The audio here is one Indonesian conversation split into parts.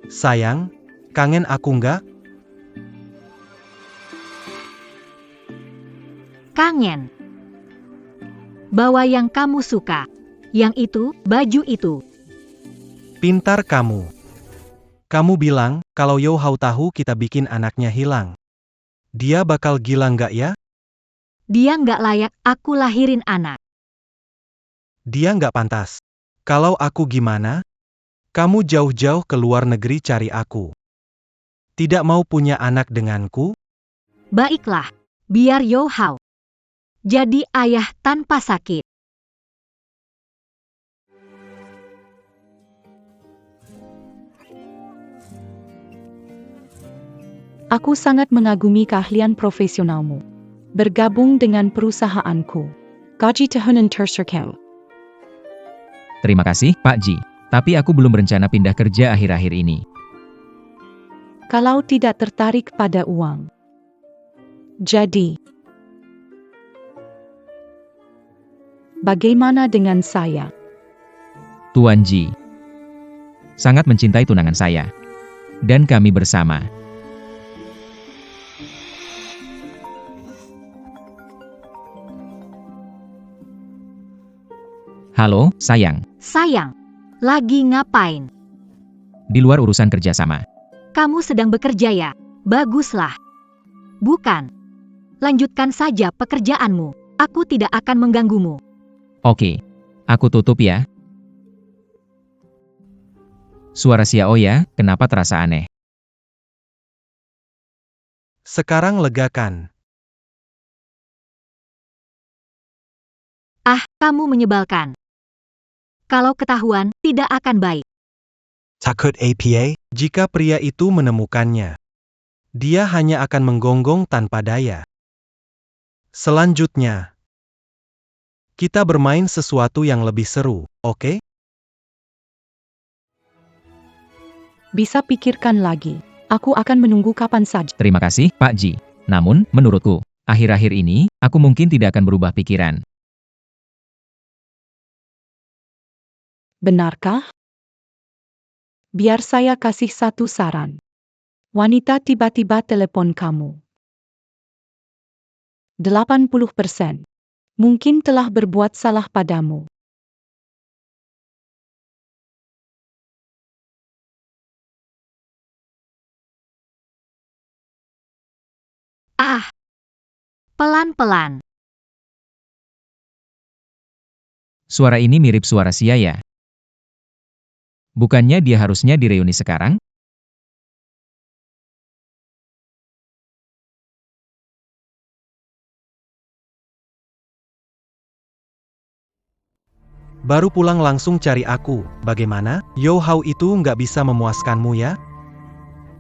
Sayang, kangen aku nggak? Kangen. Bawa yang kamu suka. Yang itu, baju itu. Pintar kamu. Kamu bilang, kalau Yo Hao tahu kita bikin anaknya hilang. Dia bakal gila nggak ya? Dia nggak layak aku lahirin anak. Dia nggak pantas. Kalau aku gimana? Kamu jauh-jauh ke luar negeri cari aku. Tidak mau punya anak denganku? Baiklah, biar Yo Hao jadi ayah tanpa sakit. Aku sangat mengagumi keahlian profesionalmu. Bergabung dengan perusahaanku. Gaji tahunan terserkel. Terima kasih, Pak Ji. Tapi aku belum berencana pindah kerja akhir-akhir ini. Kalau tidak tertarik pada uang. Jadi, bagaimana dengan saya? Tuan Ji sangat mencintai tunangan saya. Dan kami bersama. Halo, sayang. Sayang, lagi ngapain? Di luar urusan kerjasama. Kamu sedang bekerja ya? Baguslah. Bukan. Lanjutkan saja pekerjaanmu. Aku tidak akan mengganggumu. Oke. Aku tutup ya. Suara Xiao ya, kenapa terasa aneh? Sekarang lega kan? Ah, kamu menyebalkan. Kalau ketahuan, tidak akan baik. Takut APA? Jika pria itu menemukannya, dia hanya akan menggonggong tanpa daya. Selanjutnya, kita bermain sesuatu yang lebih seru, oke? Bisa pikirkan lagi. Aku akan menunggu kapan saja. Terima kasih, Pak Ji. Namun, menurutku, akhir-akhir ini, aku mungkin tidak akan berubah pikiran. Benarkah? Biar saya kasih satu saran. Wanita tiba-tiba telepon kamu. 80% mungkin telah berbuat salah padamu. Ah, pelan-pelan. Suara ini mirip suara Xia ya. Bukannya dia harusnya di reuni sekarang? Baru pulang langsung cari aku, bagaimana? Yo Hao itu nggak bisa memuaskanmu ya?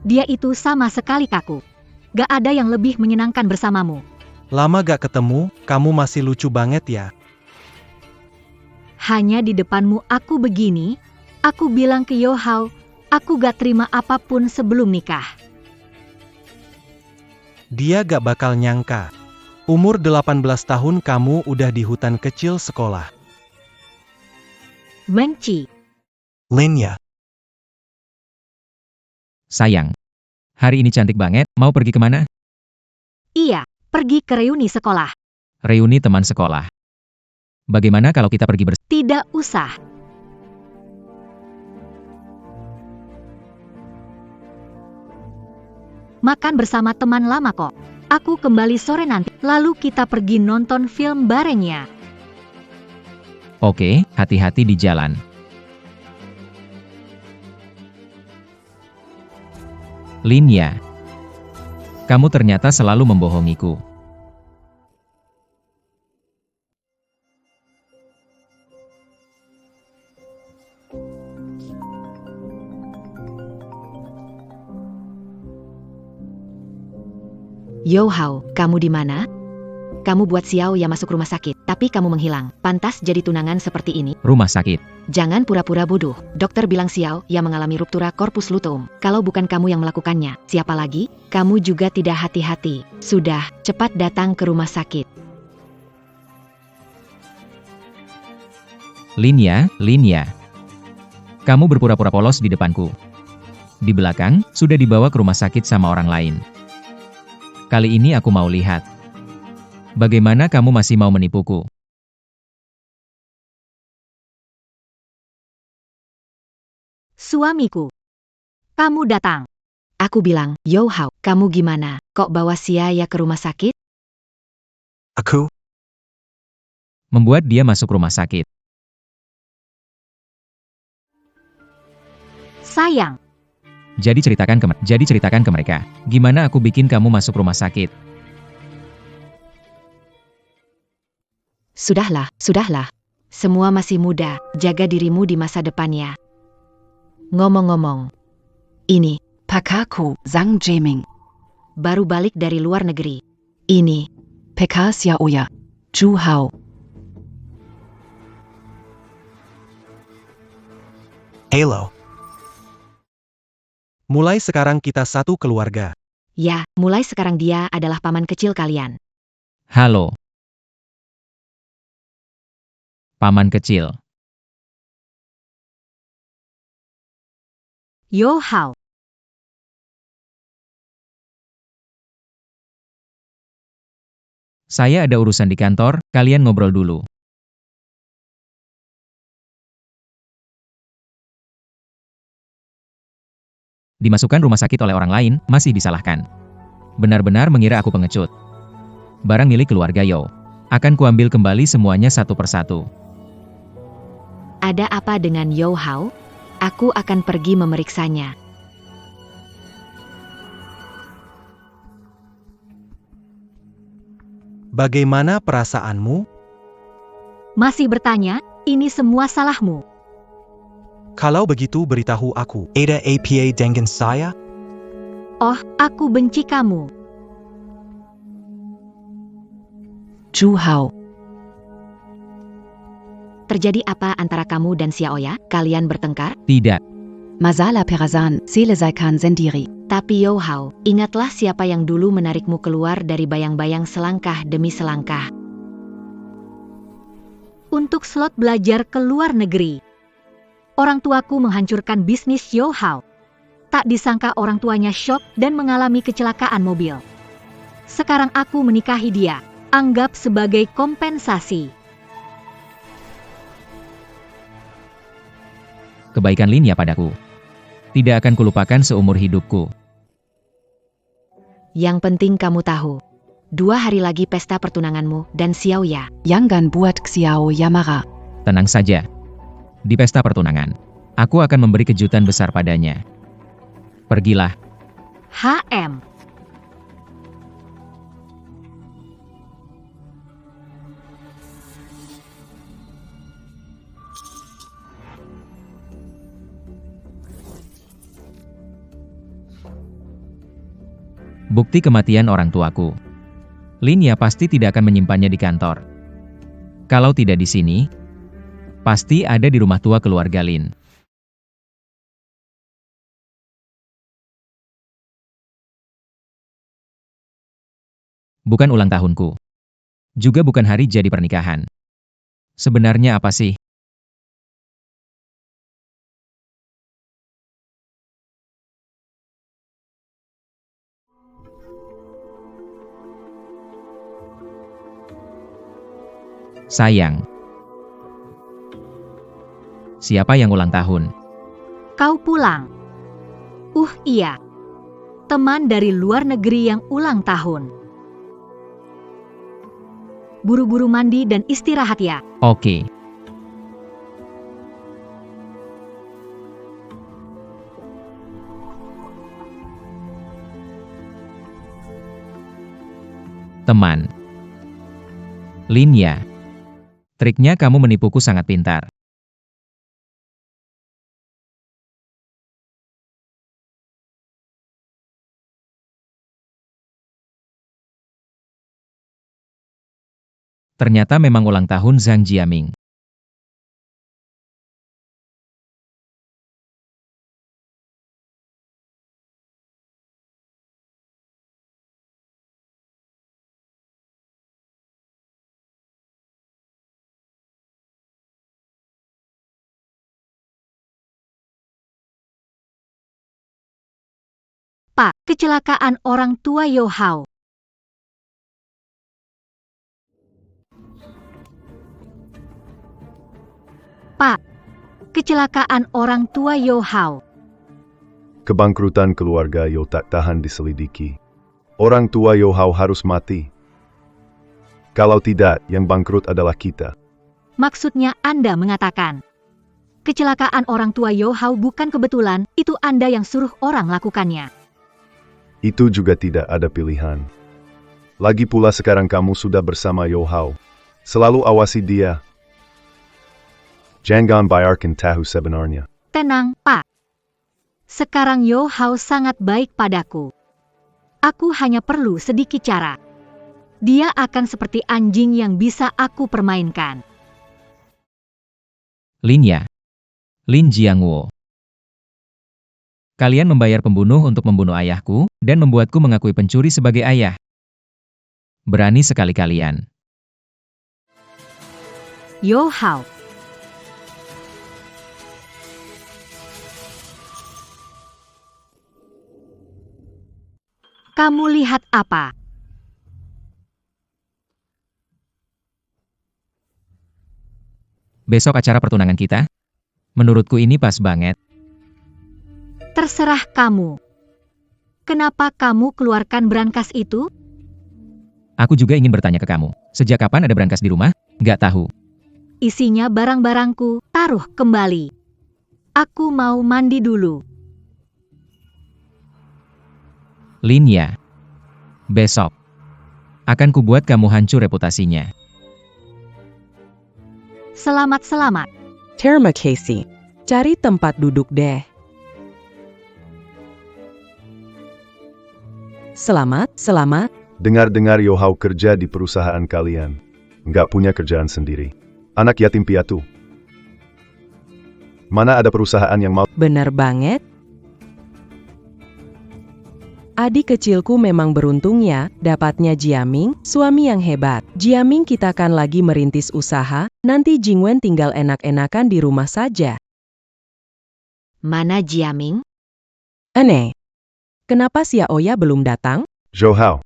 Dia itu sama sekali kaku. Gak ada yang lebih menyenangkan bersamamu. Lama gak ketemu, kamu masih lucu banget ya. Hanya di depanmu aku begini, aku bilang ke Yo Hao, aku gak terima apapun sebelum nikah. Dia gak bakal nyangka. Umur 18 tahun kamu udah di hutan kecil sekolah. Benci. Lenya. Sayang. Hari ini cantik banget, mau pergi kemana? Iya, pergi ke reuni sekolah. Reuni teman sekolah. Bagaimana kalau kita pergi bersama? Tidak usah. Makan bersama teman lama kok. Aku kembali sore nanti, lalu kita pergi nonton film barengnya. Oke, hati-hati di jalan. Linya. Kamu ternyata selalu membohongiku. Yo Hao, kamu di mana? Kamu buat Xiao ya masuk rumah sakit, tapi kamu menghilang. Pantas jadi tunangan seperti ini. Rumah sakit. Jangan pura-pura bodoh. Dokter bilang Xiao ya mengalami ruptura corpus luteum. Kalau bukan kamu yang melakukannya, siapa lagi? Kamu juga tidak hati-hati. Sudah, cepat datang ke rumah sakit. Linya. Kamu berpura-pura polos di depanku. Di belakang, sudah dibawa ke rumah sakit sama orang lain. Kali ini aku mau lihat. Bagaimana kamu masih mau menipuku? Suamiku. Kamu datang. Aku bilang, Yo Hao, kamu gimana? Kok bawa Sia ke rumah sakit? Aku, Membuat dia masuk rumah sakit. Sayang. Jadi ceritakan ke mereka. Gimana aku bikin kamu masuk rumah sakit? Sudahlah, sudahlah. Semua masih muda, jaga dirimu di masa depannya. Ngomong-ngomong, ini, Pakako, Sang Jeming, baru balik dari luar negeri. Ini, Pekasya Oya, Ju Hao, Halo. Mulai sekarang kita satu keluarga. ya, mulai sekarang dia adalah paman kecil kalian. Halo. Paman kecil. Yo Hao. Saya ada urusan di kantor, kalian ngobrol dulu. Dimasukkan rumah sakit oleh orang lain, masih disalahkan. Benar-benar mengira aku pengecut. Barang milik keluarga Yo. Akan kuambil kembali semuanya satu persatu. Ada apa dengan Yo Hao? Aku akan pergi memeriksanya. Bagaimana perasaanmu? Masih bertanya, ini semua salahmu. Kalau begitu beritahu aku. Ada apa dengan saya? Oh, aku benci kamu. Ju Hao, Terjadi apa antara kamu dan Xiaoya? Kalian bertengkar? Tidak. Masala Perazan, Selesaikan Sendiri, Tapi Yo Hao, ingatlah siapa yang dulu menarikmu keluar dari bayang-bayang selangkah demi selangkah. Untuk slot belajar ke luar negeri. Orang tuaku menghancurkan bisnis Yo Hao. Tak disangka orang tuanya syok dan mengalami kecelakaan mobil. Sekarang aku menikahi dia. Anggap sebagai kompensasi. Kebaikan Lin ya padaku. Tidak akan kulupakan seumur hidupku. Yang penting kamu tahu. 2 hari lagi pesta pertunanganmu dan Xiaoya. Yangan Buat Xiao Yamara, Tenang saja. Di pesta pertunangan, aku akan memberi kejutan besar padanya. Pergilah. HM. Bukti kematian orang tuaku. Lin ya pasti tidak akan menyimpannya di kantor. Kalau tidak di sini, pasti ada di rumah tua keluarga Lin. Bukan ulang tahunku. Juga bukan hari jadi pernikahan. Sebenarnya apa sih? Sayang. Siapa yang ulang tahun? Kau pulang. Iya. Teman dari luar negeri yang ulang tahun. Buru-buru mandi dan istirahat ya. Oke. Teman. Lin ya. Triknya kamu menipuku sangat pintar. Ternyata memang ulang tahun Zhang Jiaming. Pak, kecelakaan orang tua Yo Hao. Pak, kecelakaan orang tua Yo Hao. Kebangkrutan keluarga Yo tak tahan diselidiki. Orang tua Yo Hao harus mati. Kalau tidak, yang bangkrut adalah kita. Maksudnya Anda mengatakan, kecelakaan orang tua Yo Hao bukan kebetulan, itu Anda yang suruh orang lakukannya. Itu juga tidak ada pilihan. Lagi pula sekarang kamu sudah bersama Yo Hao. Selalu awasi dia. Jangan bayarkan tahu sebenarnya. Tenang, Pak. Sekarang Yo Hao sangat baik padaku. Aku hanya perlu sedikit cara. Dia akan seperti anjing yang bisa aku permainkan. Lin ya. Lin Jiangwo. Kalian membayar pembunuh untuk membunuh ayahku, dan membuatku mengakui pencuri sebagai ayah. Berani sekali kalian. Yo Hao. Kamu lihat apa? Besok acara pertunangan kita? Menurutku ini pas banget. Terserah kamu. Kenapa kamu keluarkan brankas itu? Aku juga ingin bertanya ke kamu. Sejak kapan ada brankas di rumah? Nggak tahu. Isinya barang-barangku, taruh kembali. Aku mau mandi dulu. Lin ya. Besok. Akan kubuat kamu hancur reputasinya. Selamat-selamat. Terima kasih. Cari tempat duduk deh. Selamat. Dengar-dengar Yo Hao kerja di perusahaan kalian. Nggak punya kerjaan sendiri. Anak yatim piatu. Mana ada perusahaan yang mau... Benar banget. Adik kecilku memang beruntung ya, dapatnya Jiaming, suami yang hebat. Jiaming kita kan lagi merintis usaha, nanti Jingwen tinggal enak-enakan di rumah saja. Mana Jiaming? Aneh. Kenapa Xiaoya belum datang? Yo Hao.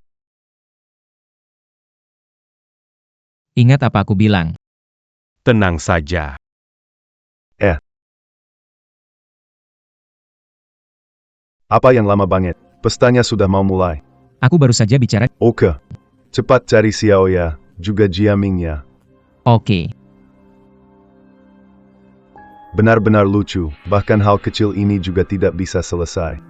Ingat apa aku bilang? Tenang saja. Apa yang lama banget? Pestanya sudah mau mulai. Aku baru saja bicara. Oke. Cepat cari Xiaoya, juga Jiamingnya. Oke. Benar-benar lucu, bahkan hal kecil ini juga tidak bisa selesai.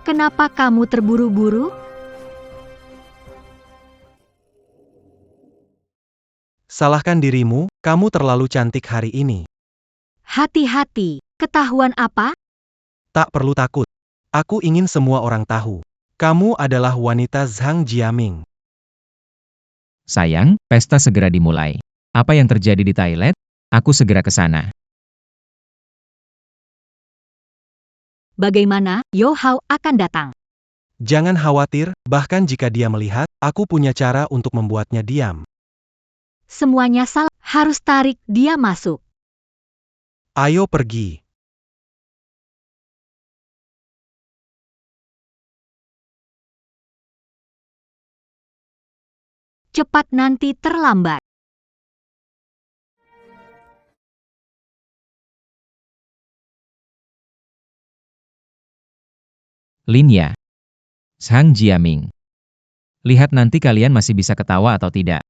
Kenapa kamu terburu-buru? Salahkan dirimu, kamu terlalu cantik hari ini. Hati-hati, ketahuan apa? Tak perlu takut. Aku ingin semua orang tahu. Kamu adalah wanita Zhang Jiaming. Sayang, pesta segera dimulai. Apa yang terjadi di toilet? Aku segera ke sana. Bagaimana Yo Hao akan datang? Jangan khawatir, bahkan jika dia melihat, aku punya cara untuk membuatnya diam. Semuanya salah, harus tarik dia masuk. Ayo pergi. Cepat nanti terlambat. Lin ya. Zhang Jiaming. Lihat nanti kalian masih bisa ketawa atau tidak.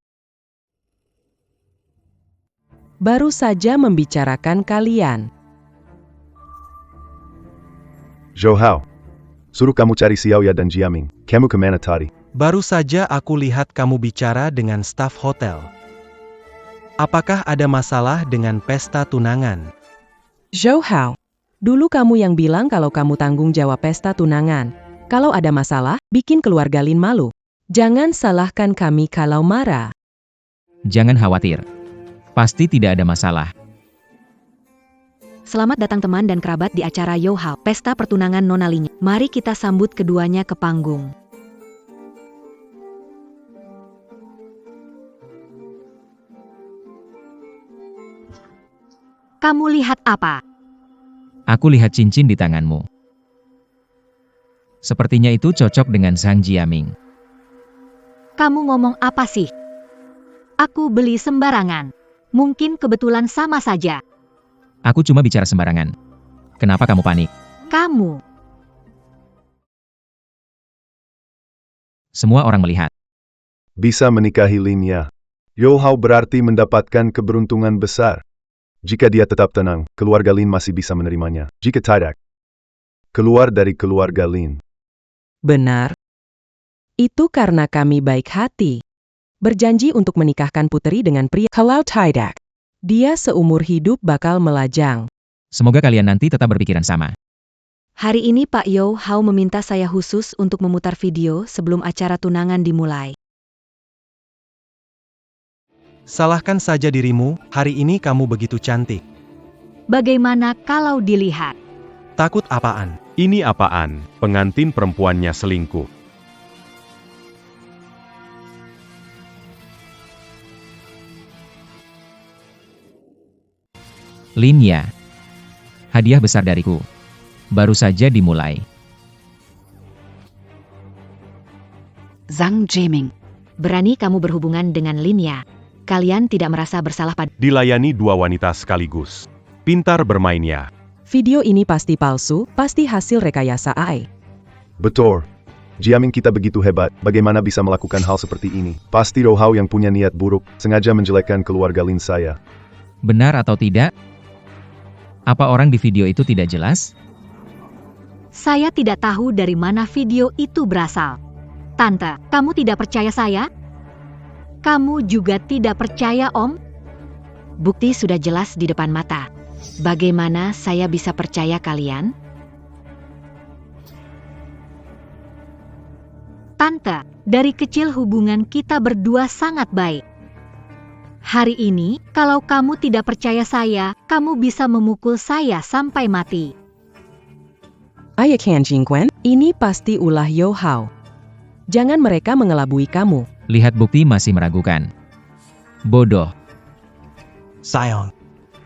Baru saja membicarakan kalian. Yo Hao. Suruh kamu cari Xiaoya dan Jiaming. Kamu kemana tadi? Baru saja aku lihat kamu bicara dengan staf hotel. Apakah ada masalah dengan pesta tunangan? Zhou Hao, dulu kamu yang bilang kalau kamu tanggung jawab pesta tunangan. Kalau ada masalah, bikin keluarga Lin malu. Jangan salahkan kami kalau marah. Jangan khawatir. Pasti tidak ada masalah. Selamat datang teman dan kerabat di acara Yo Hao, pesta pertunangan Nona Lin. Mari kita sambut keduanya ke panggung. Kamu lihat apa? Aku lihat cincin di tanganmu. Sepertinya itu cocok dengan Sang Jiaming. Kamu ngomong apa sih? Aku beli sembarangan. Mungkin kebetulan sama saja. Aku cuma bicara sembarangan. Kenapa kamu panik? Kamu. Semua orang melihat. Bisa menikahi Lin Ya. Yo Hao berarti mendapatkan keberuntungan besar. Jika dia tetap tenang, keluarga Lin masih bisa menerimanya. Jika tidak, keluar dari keluarga Lin. Benar. Itu karena kami baik hati. Berjanji untuk menikahkan putri dengan pria. Kalau tidak, dia seumur hidup bakal melajang. Semoga kalian nanti tetap berpikiran sama. Hari ini Pak Yo Hao meminta saya khusus untuk memutar video sebelum acara tunangan dimulai. Salahkan saja dirimu, hari ini kamu begitu cantik. Bagaimana kalau dilihat? Takut apaan? Ini apaan? Pengantin perempuannya selingkuh. Lin Ya. Hadiah besar dariku. Baru saja dimulai. Sang Jiaming. Berani kamu berhubungan dengan Lin Ya? Kalian tidak merasa bersalah pada... Dilayani dua wanita sekaligus. Pintar bermainnya. Video ini pasti palsu, pasti hasil rekayasa AI. Betul. Jiaming kita begitu hebat, bagaimana bisa melakukan hal seperti ini? Pasti Yo Hao yang punya niat buruk, sengaja menjelekkan keluarga Lin saya. Benar atau tidak? Apa orang di video itu tidak jelas? Saya tidak tahu dari mana video itu berasal. Tante, kamu tidak percaya saya? Kamu juga tidak percaya, Om? Bukti sudah jelas di depan mata. Bagaimana saya bisa percaya kalian? Tante, dari kecil hubungan kita berdua sangat baik. Hari ini, kalau kamu tidak percaya saya, kamu bisa memukul saya sampai mati. Ayah Kan Jingquen, ini pasti ulah Yo Hao. Jangan mereka mengelabui kamu. Lihat bukti masih meragukan. Bodoh. Sayang.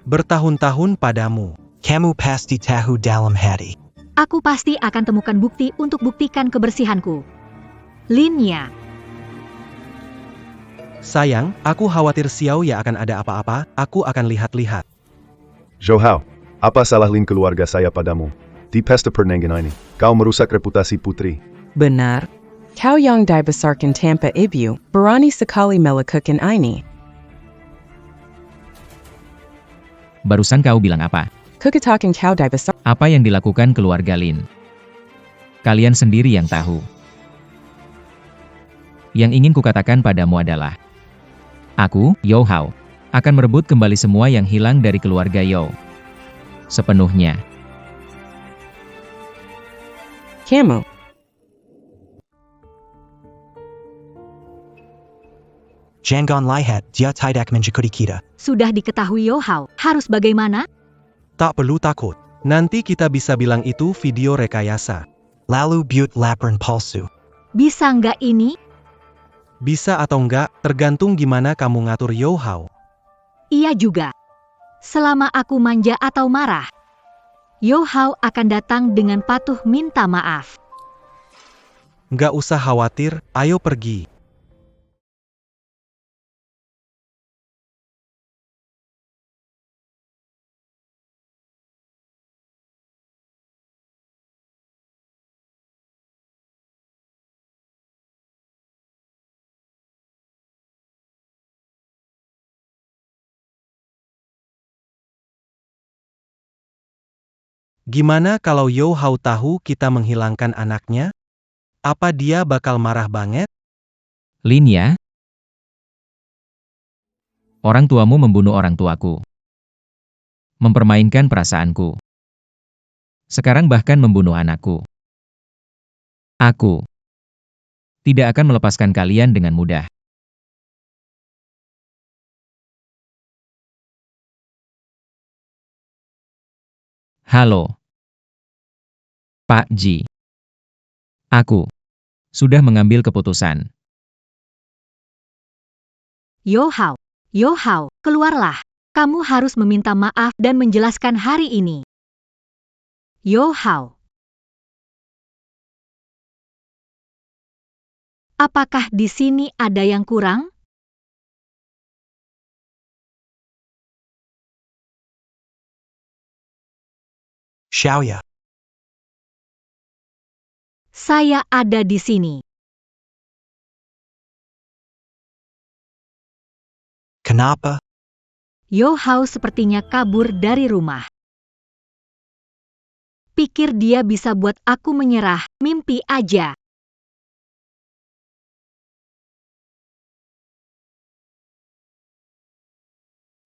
Bertahun-tahun padamu. Kamu pasti tahu dalam hati. Aku pasti akan temukan bukti untuk buktikan kebersihanku. Lin Ya. Sayang, aku khawatir Xiao Ya akan ada apa-apa, aku akan lihat-lihat. Yo Hao, apa salah Lin keluarga saya padamu? Di pesta pernikahan ini, kau merusak reputasi putri. Benar. Kau yang dibesarkan tanpa ibu, berani sekali melakukan ini. Barusan kau bilang apa? Kekatakan kau dibesar. Apa yang dilakukan keluarga Lin? Kalian sendiri yang tahu. Yang ingin kukatakan padamu adalah, aku, Yo Hao, akan merebut kembali semua yang hilang dari keluarga Yo. Sepenuhnya. Kamu. Jangan lihat, dia tidak mencukupi kita. Sudah diketahui Yo Hao, harus bagaimana? Tak perlu takut. Nanti kita bisa bilang itu video rekayasa. Lalu buat laporan palsu. Bisa nggak ini? Bisa atau enggak, tergantung gimana kamu ngatur Yo Hao. Iya juga. Selama aku manja atau marah, Yo Hao akan datang dengan patuh minta maaf. Nggak usah khawatir, ayo pergi. Gimana kalau Yo Hao tahu kita menghilangkan anaknya? Apa dia bakal marah banget? Lin Ya? Orang tuamu membunuh orang tuaku. Mempermainkan perasaanku. Sekarang bahkan membunuh anakku. Aku tidak akan melepaskan kalian dengan mudah. Halo, Pak Ji. Aku sudah mengambil keputusan. Yo Hao, keluarlah. Kamu harus meminta maaf dan menjelaskan hari ini. Yo Hao. Apakah di sini ada yang kurang? Xiaoya. Saya ada di sini. Kenapa? Yo Hao sepertinya kabur dari rumah. Pikir dia bisa buat aku menyerah, mimpi aja.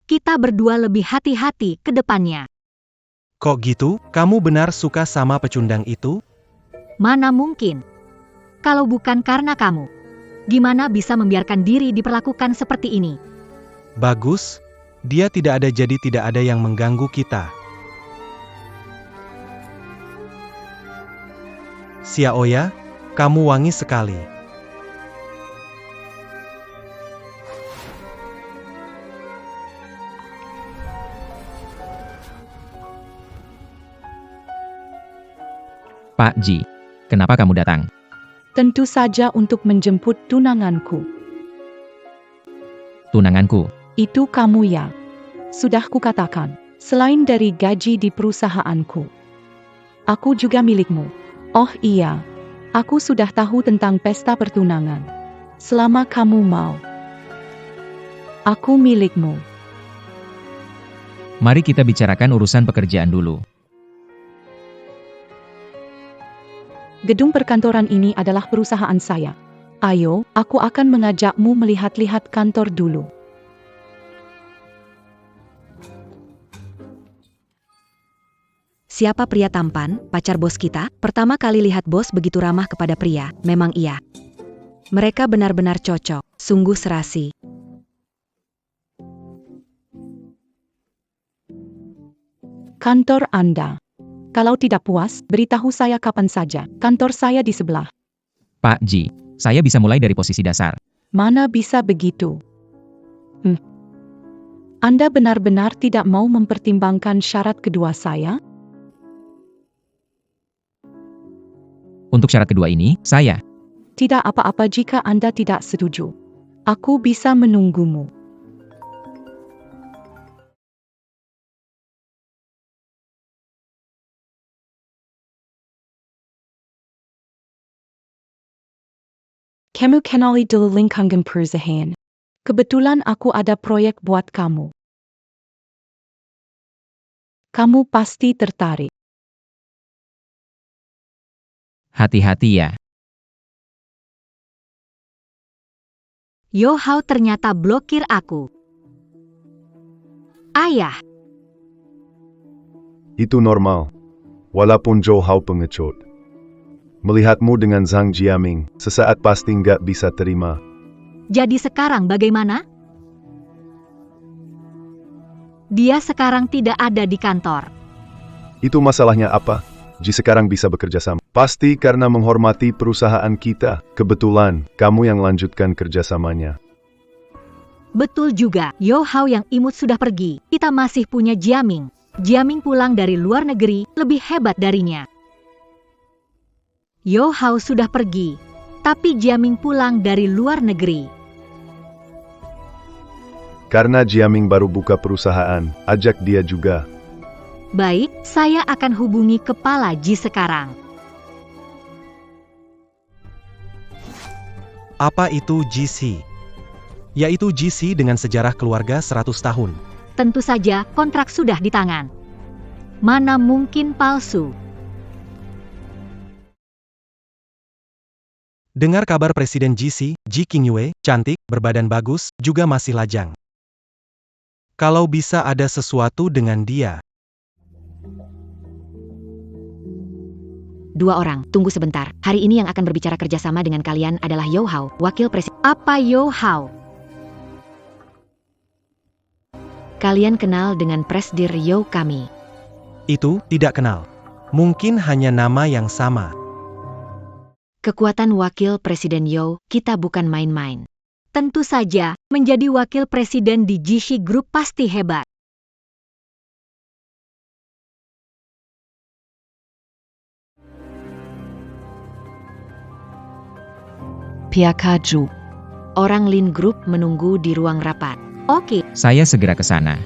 Kita berdua lebih hati-hati ke depannya. Kok gitu? Kamu benar suka sama pecundang itu? Mana mungkin? Kalau bukan karena kamu, gimana bisa membiarkan diri diperlakukan seperti ini? Bagus. Dia tidak ada jadi tidak ada yang mengganggu kita. Xiaoya, kamu wangi sekali. Pak Ji, kenapa kamu datang? Tentu saja untuk menjemput tunanganku. Tunanganku. Itu kamu ya. Sudah kukatakan, selain dari gaji di perusahaanku, aku juga milikmu. Oh iya, aku sudah tahu tentang pesta pertunangan. Selama kamu mau, aku milikmu. Mari kita bicarakan urusan pekerjaan dulu. Gedung perkantoran ini adalah perusahaan saya. Ayo, aku akan mengajakmu melihat-lihat kantor dulu. Siapa pria tampan, pacar bos kita? Pertama kali lihat bos begitu ramah kepada pria, memang iya. Mereka benar-benar cocok, sungguh serasi. Kantor Anda. Kalau tidak puas, beritahu saya kapan saja. Kantor saya di sebelah. Pak Ji, saya bisa mulai dari posisi dasar. Mana bisa begitu? Anda benar-benar tidak mau mempertimbangkan syarat kedua saya? Untuk syarat kedua ini, saya. Tidak apa-apa jika Anda tidak setuju. Aku bisa menunggumu. Kamu kenali dulu lingkungan perusahaan. Kebetulan aku ada proyek buat kamu. Kamu pasti tertarik. Hati-hati ya. Yo Hao ternyata blokir aku. Ayah, Itu normal. Walaupun Yo Hao pengecut. Melihatmu dengan Zhang Jiaming, sesaat pasti nggak bisa terima. jadi sekarang bagaimana? Dia sekarang tidak ada di kantor. Itu masalahnya apa? Ji sekarang bisa bekerja sama. Pasti karena menghormati perusahaan kita. Kebetulan, kamu yang lanjutkan kerjasamanya. Betul juga, Yo Hao yang imut sudah pergi. Kita masih punya Jiaming. Jiaming pulang dari luar negeri, lebih hebat darinya. Yo Hao sudah pergi, tapi Jiaming pulang dari luar negeri. Karena Jiaming baru buka perusahaan, ajak dia juga. Baik, saya akan hubungi kepala Ji sekarang. Apa itu GC? Yaitu GC dengan sejarah keluarga 100 tahun. Tentu saja kontrak sudah di tangan. Mana mungkin palsu? Dengar kabar Presiden GC, Ji Qingyue, cantik, berbadan bagus, juga masih lajang. Kalau bisa ada sesuatu dengan dia. Dua orang, tunggu sebentar. Hari ini yang akan berbicara kerjasama dengan kalian adalah Yo Hao, wakil presiden. Apa Yo Hao? Kalian kenal dengan Presdir Yo kami. Itu, tidak kenal. Mungkin hanya nama yang sama. Kekuatan wakil presiden Yo, kita bukan main-main. Tentu saja, menjadi wakil presiden di GC Group pasti hebat. Mafia Kaju. Orang Lin Group menunggu di ruang rapat. Oke, Saya segera ke sana.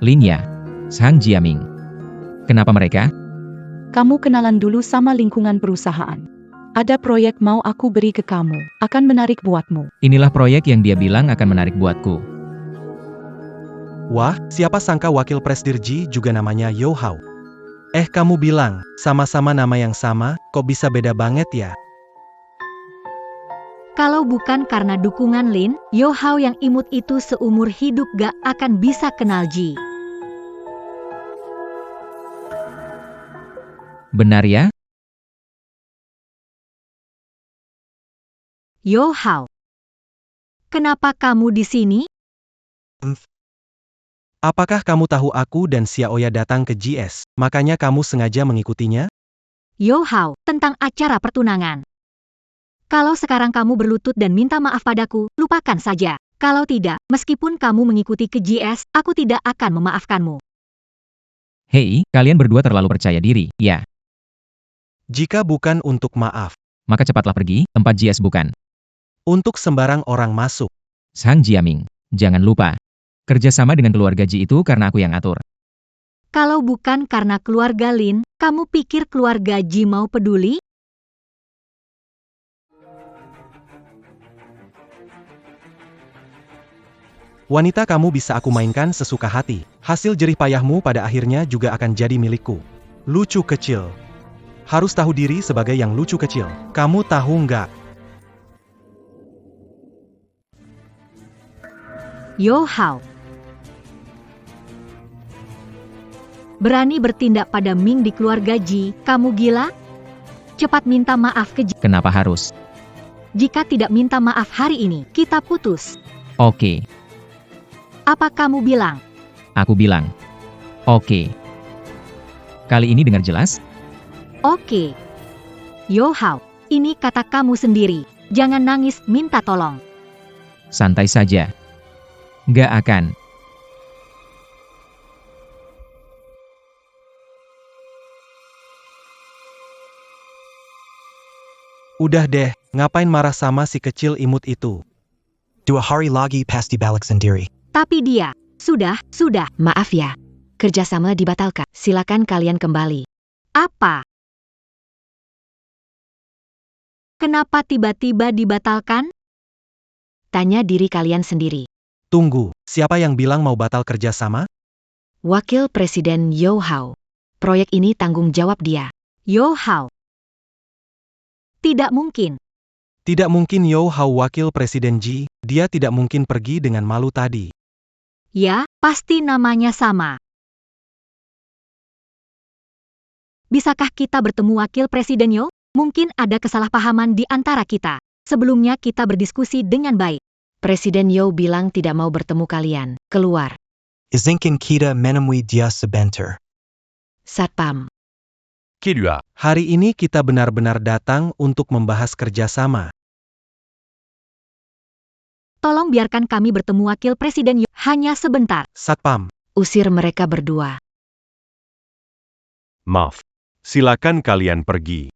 Linya, Sang Jiaming. Kenapa mereka? Kamu kenalan dulu sama lingkungan perusahaan. Ada proyek mau aku beri ke kamu, akan menarik buatmu. Inilah proyek yang dia bilang akan menarik buatku. Wah, siapa sangka wakil Presdirji juga namanya Yo Hao. Kamu bilang, sama-sama nama yang sama, kok bisa beda banget ya? kalau bukan karena dukungan Lin, Yo Hao yang imut itu seumur hidup gak akan bisa kenal Ji. Benar ya? Yo Hao, kenapa kamu di sini? Apakah kamu tahu aku dan Xiaoya datang ke GS, makanya kamu sengaja mengikutinya? Yo Hao, tentang acara pertunangan. Kalau sekarang kamu berlutut dan minta maaf padaku, lupakan saja. Kalau tidak, meskipun kamu mengikuti ke GS, aku tidak akan memaafkanmu. Hei, kalian berdua terlalu percaya diri, ya. Jika bukan untuk maaf, Maka cepatlah pergi, tempat GS bukan. untuk sembarang orang masuk. Sang Jiaming, jangan lupa. Kerjasama dengan keluarga Ji itu karena aku yang atur. Kalau bukan karena keluarga Lin, kamu pikir keluarga Ji mau peduli? Wanita kamu bisa aku mainkan sesuka hati. Hasil jerih payahmu pada akhirnya juga akan jadi milikku. Lucu kecil. Harus tahu diri sebagai yang lucu kecil. Kamu tahu nggak? Yo Hao. Berani bertindak pada Ming di keluarga Ji, kamu gila? Cepat minta maaf ke Ji. Kenapa harus? Jika tidak minta maaf hari ini, kita putus. Oke, Apa kamu bilang? aku bilang. Oke. Kali ini dengar jelas? Oke. Yo Hao, ini kata kamu sendiri. Jangan nangis, minta tolong. Santai saja. Nggak akan. Udah deh, ngapain marah sama si kecil imut itu? 2 hari lagi pasti balik sendiri. Tapi dia, sudah. Maaf ya. Kerjasama dibatalkan. Silakan kalian kembali. Apa? Kenapa tiba-tiba dibatalkan? Tanya diri kalian sendiri. Tunggu, siapa yang bilang mau batal kerjasama? Wakil Presiden Yo Hao. Proyek ini tanggung jawab dia. Yo Hao. Tidak mungkin. Tidak mungkin Yo Hao wakil Presiden Ji, dia tidak mungkin pergi dengan malu tadi. Ya, pasti namanya sama. Bisakah kita bertemu wakil presiden Yo? Mungkin ada kesalahpahaman di antara kita. Sebelumnya kita berdiskusi dengan baik. Presiden Yo bilang tidak mau bertemu kalian. Keluar. Izinkan kita menemui dia sebentar. Satpam. Kidua. Hari ini kita benar-benar datang untuk membahas kerjasama. Tolong biarkan kami bertemu wakil presiden Yo hanya sebentar. Satpam, Usir mereka berdua. Maaf. Silakan kalian pergi.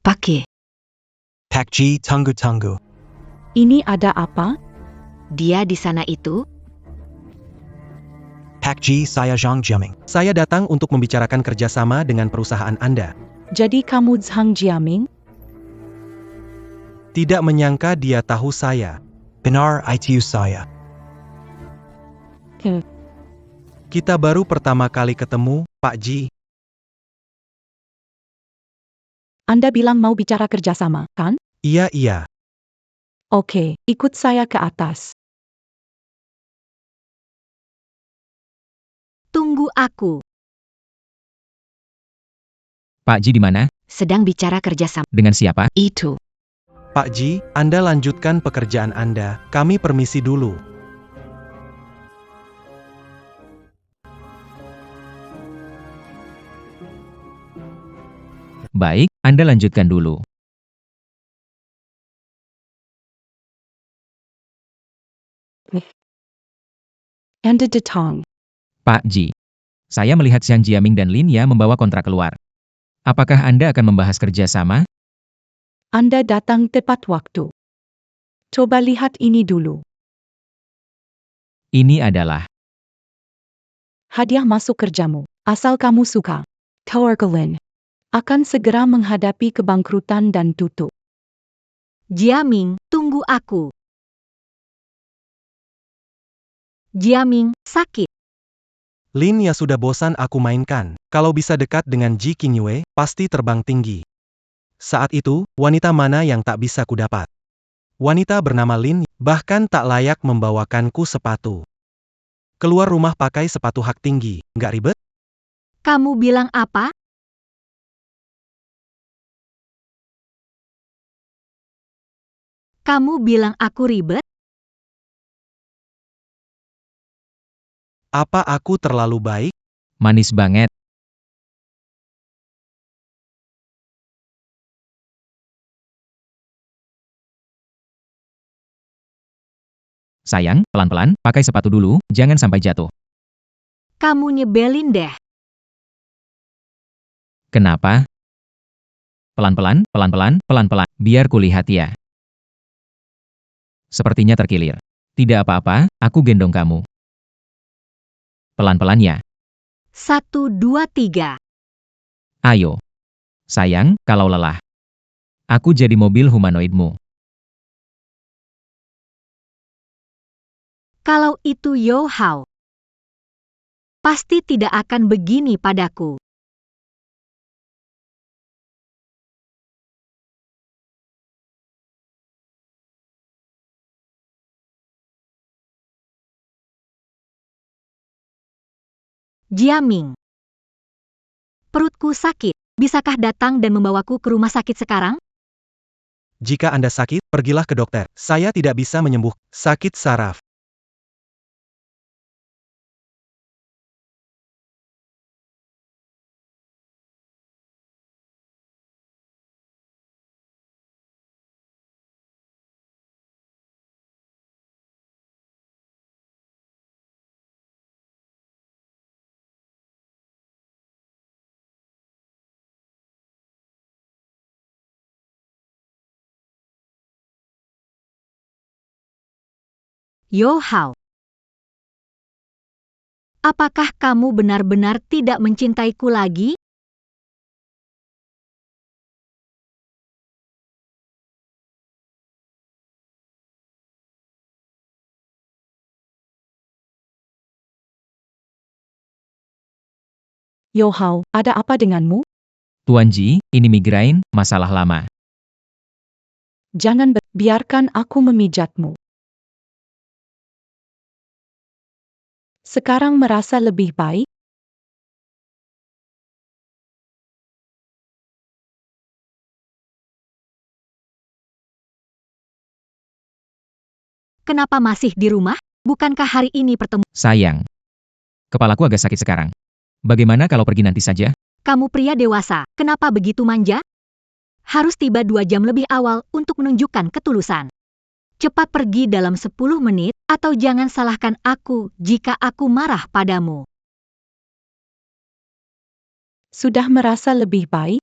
Pakai. Pak Ji tunggu. Ini ada apa? Dia di sana itu? Pak Ji, saya Zhang Jiaming. Saya datang untuk membicarakan kerjasama dengan perusahaan Anda. Jadi kamu Zhang Jiaming? Tidak menyangka dia tahu saya. Benar, itu saya. Ke. Kita baru pertama kali ketemu, Pak Ji. Anda bilang mau bicara kerjasama, kan? Iya. Oke, ikut saya ke atas. Tunggu aku. Pak Ji di mana? Sedang bicara kerjasama. Dengan siapa? Itu. Pak Ji, Anda lanjutkan pekerjaan Anda. Kami permisi dulu. Baik, Anda lanjutkan dulu. Anda datang. Pak Ji. Saya melihat Xiang Jiaming dan Lin Ya membawa kontrak keluar. Apakah Anda akan membahas kerjasama? Anda datang tepat waktu. Coba lihat ini dulu. Ini adalah Hadiah masuk kerjamu. Asal kamu suka. Tourgalin akan segera menghadapi kebangkrutan dan tutup. Jiaming, tunggu aku. Jiaming, sakit. Lin Ya sudah bosan aku mainkan. Kalau bisa dekat dengan Ji Qingyue, pasti terbang tinggi. Saat itu, wanita mana yang tak bisa kudapat? Wanita bernama Lin, bahkan tak layak membawakanku sepatu. Keluar rumah pakai sepatu hak tinggi, nggak ribet? Kamu bilang apa? Kamu bilang aku ribet? Apa aku terlalu baik? manis banget. Sayang, pelan-pelan, pakai sepatu dulu, jangan sampai jatuh. Kamu nyebelin deh. Kenapa? Pelan-pelan, pelan-pelan, pelan-pelan. Biar kulihat ya. Sepertinya terkilir. Tidak apa-apa, aku gendong kamu. Pelan-pelan ya. 1, 2, 3. Ayo. Sayang, kalau lelah. Aku jadi mobil humanoidmu. Kalau itu Yo Hao, pasti tidak akan begini padaku. Jiaming. Perutku sakit. Bisakah datang dan membawaku ke rumah sakit sekarang? Jika Anda sakit, pergilah ke dokter. Saya tidak bisa menyembuh sakit saraf. Yo Hao. Apakah kamu benar-benar tidak mencintaiku lagi? Yo Hao, ada apa denganmu? Tuan Ji, ini migrain, masalah lama. Jangan biarkan aku memijatmu. Sekarang merasa lebih baik? Kenapa masih di rumah? Bukankah hari ini pertemuan? Sayang. Kepalaku agak sakit sekarang. Bagaimana kalau pergi nanti saja? Kamu pria dewasa, kenapa begitu manja? Harus tiba 2 jam lebih awal untuk menunjukkan ketulusan. Cepat pergi dalam 10 menit, atau jangan salahkan aku jika aku marah padamu. Sudah merasa lebih baik?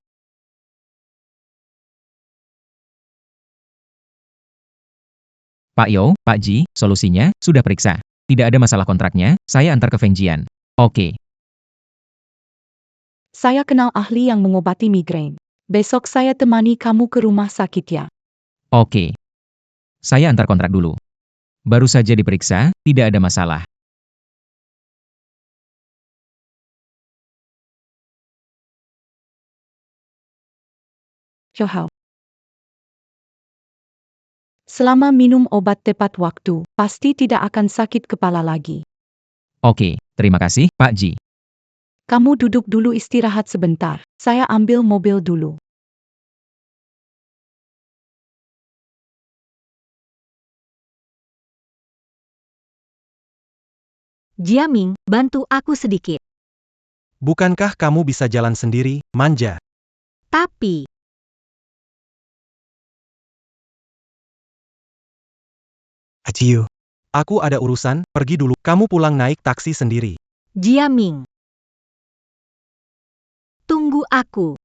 Pak Yo, Pak Ji, solusinya, sudah periksa. Tidak ada masalah kontraknya, saya antar ke Feng Jian. Oke. Saya kenal ahli yang mengobati migrain. Besok saya temani kamu ke rumah sakit ya. Oke. Saya antar kontrak dulu. Baru saja diperiksa, tidak ada masalah. Yo Hao. Selama minum obat tepat waktu, pasti tidak akan sakit kepala lagi. Oke, terima kasih, Pak Ji. Kamu duduk dulu istirahat sebentar. Saya ambil mobil dulu. Jiaming, bantu aku sedikit. Bukankah kamu bisa jalan sendiri, manja? Tapi, Aciu. Aku ada urusan, pergi dulu. Kamu pulang naik taksi sendiri. Jiaming. Tunggu aku.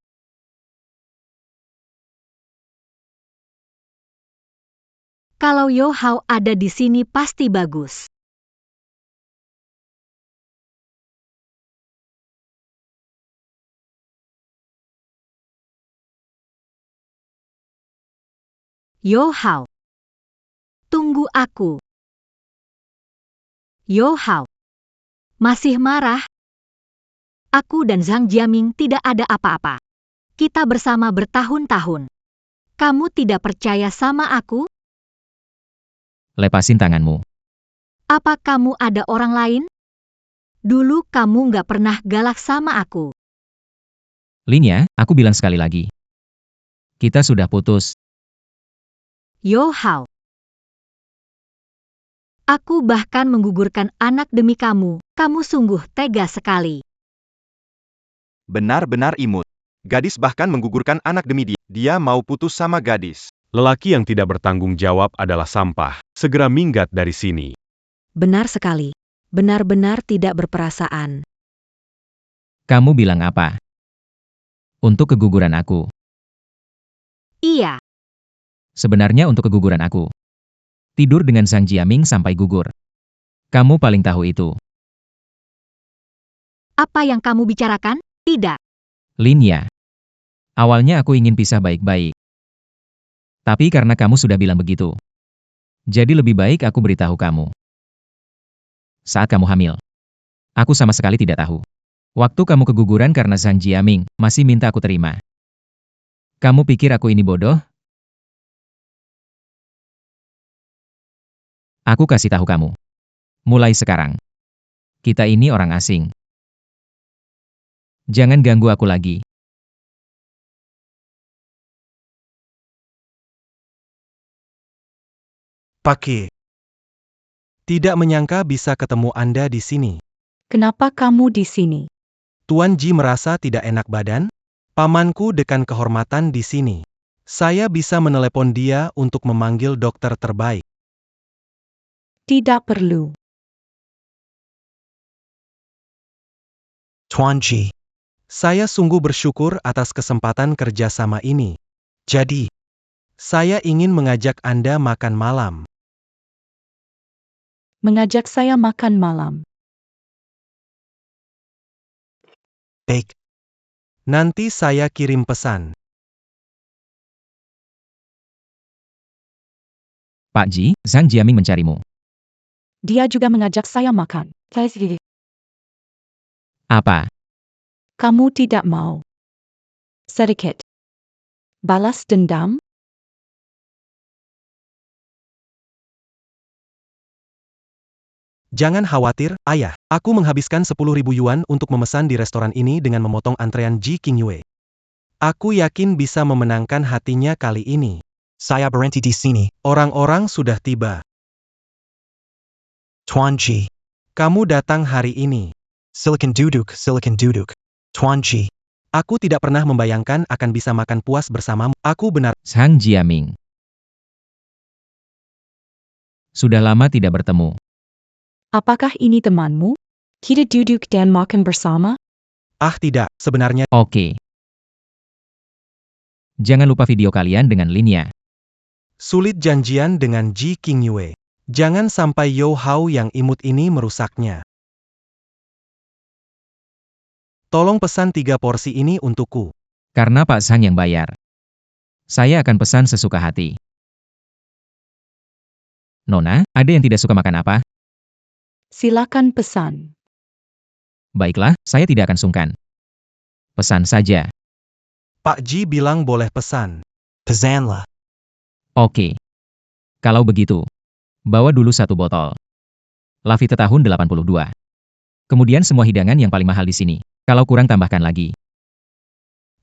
Kalau Yo Hao ada di sini pasti bagus. Yo Hao. Tunggu aku. Yo Hao. Masih marah? Aku dan Zhang Jiaming tidak ada apa-apa. Kita bersama bertahun-tahun. Kamu tidak percaya sama aku? Lepasin tanganmu. Apa kamu ada orang lain? Dulu kamu nggak pernah galak sama aku. Linya, aku bilang sekali lagi. Kita sudah putus. Yo Hao. Aku bahkan menggugurkan anak demi kamu. Kamu sungguh tega sekali. Benar-benar imut. Gadis bahkan menggugurkan anak demi dia. Dia mau putus sama gadis. Lelaki yang tidak bertanggung jawab adalah sampah. Segera minggat dari sini. Benar sekali. Benar-benar tidak berperasaan. Kamu bilang apa? Untuk keguguran aku. Iya. Sebenarnya untuk keguguran aku. Tidur dengan Zhang Jiaming sampai gugur. Kamu paling tahu itu. Apa yang kamu bicarakan? Tidak. Linya. Awalnya aku ingin pisah baik-baik. Tapi karena kamu sudah bilang begitu. Jadi lebih baik aku beritahu kamu. Saat kamu hamil. Aku sama sekali tidak tahu. Waktu kamu keguguran karena Zhang Jiaming, masih minta aku terima. Kamu pikir aku ini bodoh? Aku kasih tahu kamu. Mulai sekarang. Kita ini orang asing. Jangan ganggu aku lagi. Pakai. Tidak menyangka bisa ketemu Anda di sini. Kenapa kamu di sini? Tuan Ji merasa tidak enak badan? Pamanku dekan kehormatan di sini. Saya bisa menelepon dia untuk memanggil dokter terbaik. Tidak perlu. Tuan Ji. Saya sungguh bersyukur atas kesempatan kerjasama ini. Jadi, saya ingin mengajak Anda makan malam. Mengajak saya makan malam. Baik. Nanti saya kirim pesan. Pak Ji, Zhang Jiaming mencarimu. Dia juga mengajak saya makan. Apa? Kamu tidak mau. Sedikit. Balas dendam? Jangan khawatir, ayah. Aku menghabiskan 10.000 yuan untuk memesan di restoran ini dengan memotong antrean Ji Qingyue. Aku yakin bisa memenangkan hatinya kali ini. Saya berhenti di sini. Orang-orang sudah tiba. Tuan Ji. Kamu datang hari ini. Silakan duduk, silakan duduk. Tuan Ji. Aku tidak pernah membayangkan akan bisa makan puas bersamamu. Aku benar. Zhang Jiaming. Sudah lama tidak bertemu. Apakah ini temanmu? Kita duduk dan makan bersama? Ah tidak, sebenarnya. Oke. Jangan lupa video kalian dengan Linya. Sulit janjian dengan Ji Qingyue. Jangan sampai Yo Hao yang imut ini merusaknya. Tolong pesan 3 porsi ini untukku. Karena Pak Zhang yang bayar. Saya akan pesan sesuka hati. Nona, ada yang tidak suka makan apa? Silakan pesan. Baiklah, saya tidak akan sungkan. Pesan saja. Pak Ji bilang boleh pesan. Pesanlah. Oke. Kalau begitu, bawa dulu 1 botol. Lavita tahun 82. Kemudian semua hidangan yang paling mahal di sini. Kalau kurang tambahkan lagi.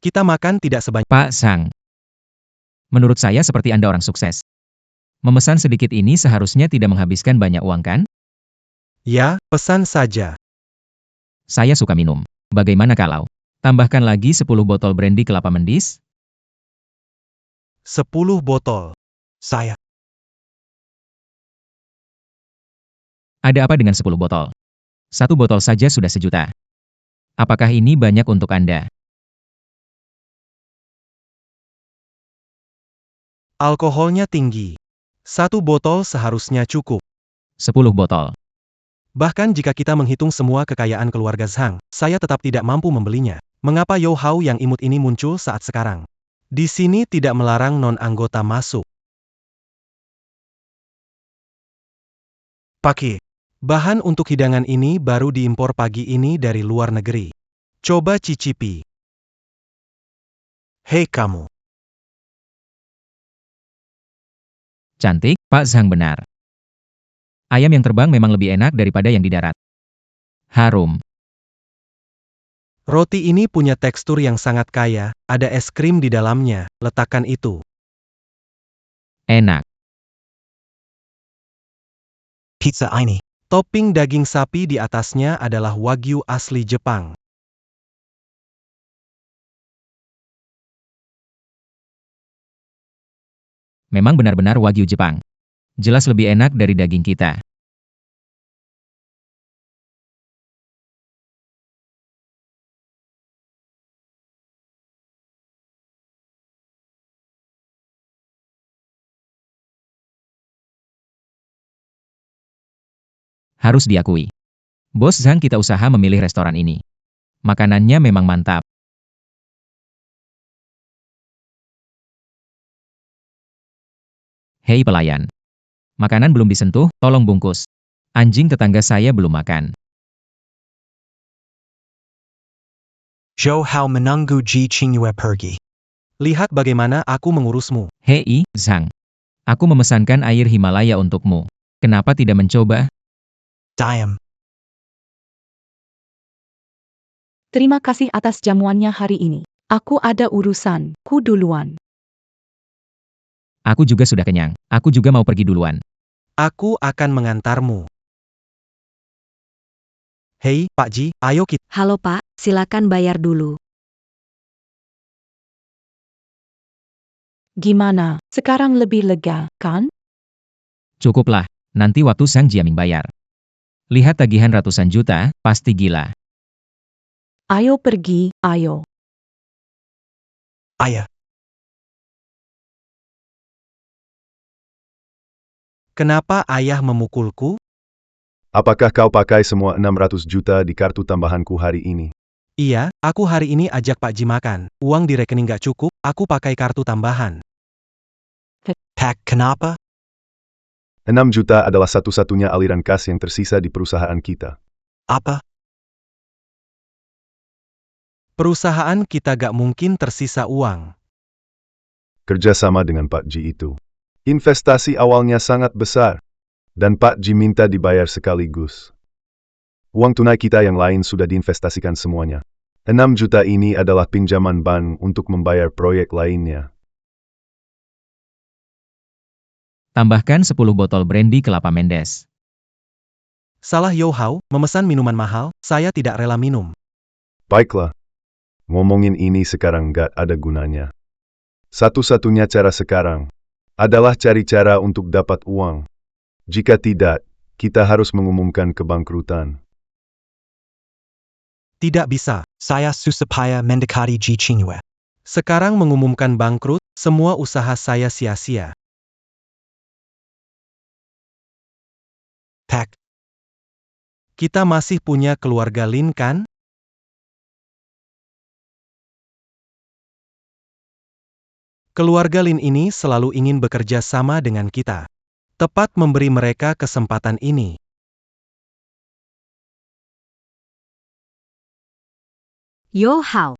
Kita makan tidak sebanyak. Pak Zhang. Menurut saya seperti Anda orang sukses. Memesan sedikit ini seharusnya tidak menghabiskan banyak uang kan? Ya, pesan saja. Saya suka minum. Bagaimana kalau tambahkan lagi 10 botol brandy kelapa mendis? 10 botol. Saya. Ada apa dengan 10 botol? 1 botol saja sudah sejuta. Apakah ini banyak untuk Anda? Alkoholnya tinggi. 1 botol seharusnya cukup. 10 botol. Bahkan jika kita menghitung semua kekayaan keluarga Zhang, saya tetap tidak mampu membelinya. Mengapa Yo Hao yang imut ini muncul saat sekarang? Di sini tidak melarang non-anggota masuk. Pakai. Bahan untuk hidangan ini baru diimpor pagi ini dari luar negeri. Coba cicipi. Hei kamu. Cantik, Pak Zhang benar. Ayam yang terbang memang lebih enak daripada yang di darat. Harum. Roti ini punya tekstur yang sangat kaya, ada es krim di dalamnya, letakkan itu. Enak. Pizza ini. Topping daging sapi di atasnya adalah Wagyu asli Jepang. Memang benar-benar Wagyu Jepang. Jelas lebih enak dari daging kita. Harus diakui. Bos Zhang kita usaha memilih restoran ini. Makanannya memang mantap. Hei pelayan. Makanan belum disentuh, tolong bungkus. Anjing tetangga saya belum makan. Zhou Hao menunggu Ji Qingyue pergi. Lihat bagaimana aku mengurusmu. Hei, Zhang. Aku memesankan air Himalaya untukmu. Kenapa tidak mencoba? Diam. Terima kasih atas jamuannya hari ini. Aku ada urusan, ku duluan. Aku juga sudah kenyang. Aku juga mau pergi duluan. Aku akan mengantarmu. Hei, Pak Ji, ayo kita. Halo Pak, silakan bayar dulu. Gimana, sekarang lebih lega, kan? Cukuplah, nanti waktu Sang Jiaming bayar. Lihat tagihan ratusan juta, pasti gila. Ayo pergi, ayo. Ayah. Kenapa ayah memukulku? Apakah kau pakai semua 600 juta di kartu tambahanku hari ini? Iya, aku hari ini ajak Pak Ji makan. Uang di rekening gak cukup, aku pakai kartu tambahan. Pak, kenapa? 6 juta adalah satu-satunya aliran kas yang tersisa di perusahaan kita. Apa? Perusahaan kita gak mungkin tersisa uang. Kerjasama dengan Pak Ji itu. Investasi awalnya sangat besar. Dan Pak Ji minta dibayar sekaligus. Uang tunai kita yang lain sudah diinvestasikan semuanya. 6 juta ini adalah pinjaman bank untuk membayar proyek lainnya. Tambahkan 10 botol brandy kelapa Mendes. Salah Yo Hao, memesan minuman mahal, saya tidak rela minum. Baiklah. Ngomongin ini sekarang gak ada gunanya. Satu-satunya cara sekarang adalah cari cara untuk dapat uang. Jika tidak, kita harus mengumumkan kebangkrutan. Tidak bisa, saya supaya mendekati Ji Qingyue. Sekarang mengumumkan bangkrut, semua usaha saya sia-sia. Pak. Kita masih punya keluarga Lin kan? Keluarga Lin ini selalu ingin bekerja sama dengan kita. Tepat memberi mereka kesempatan ini. Yo Hao.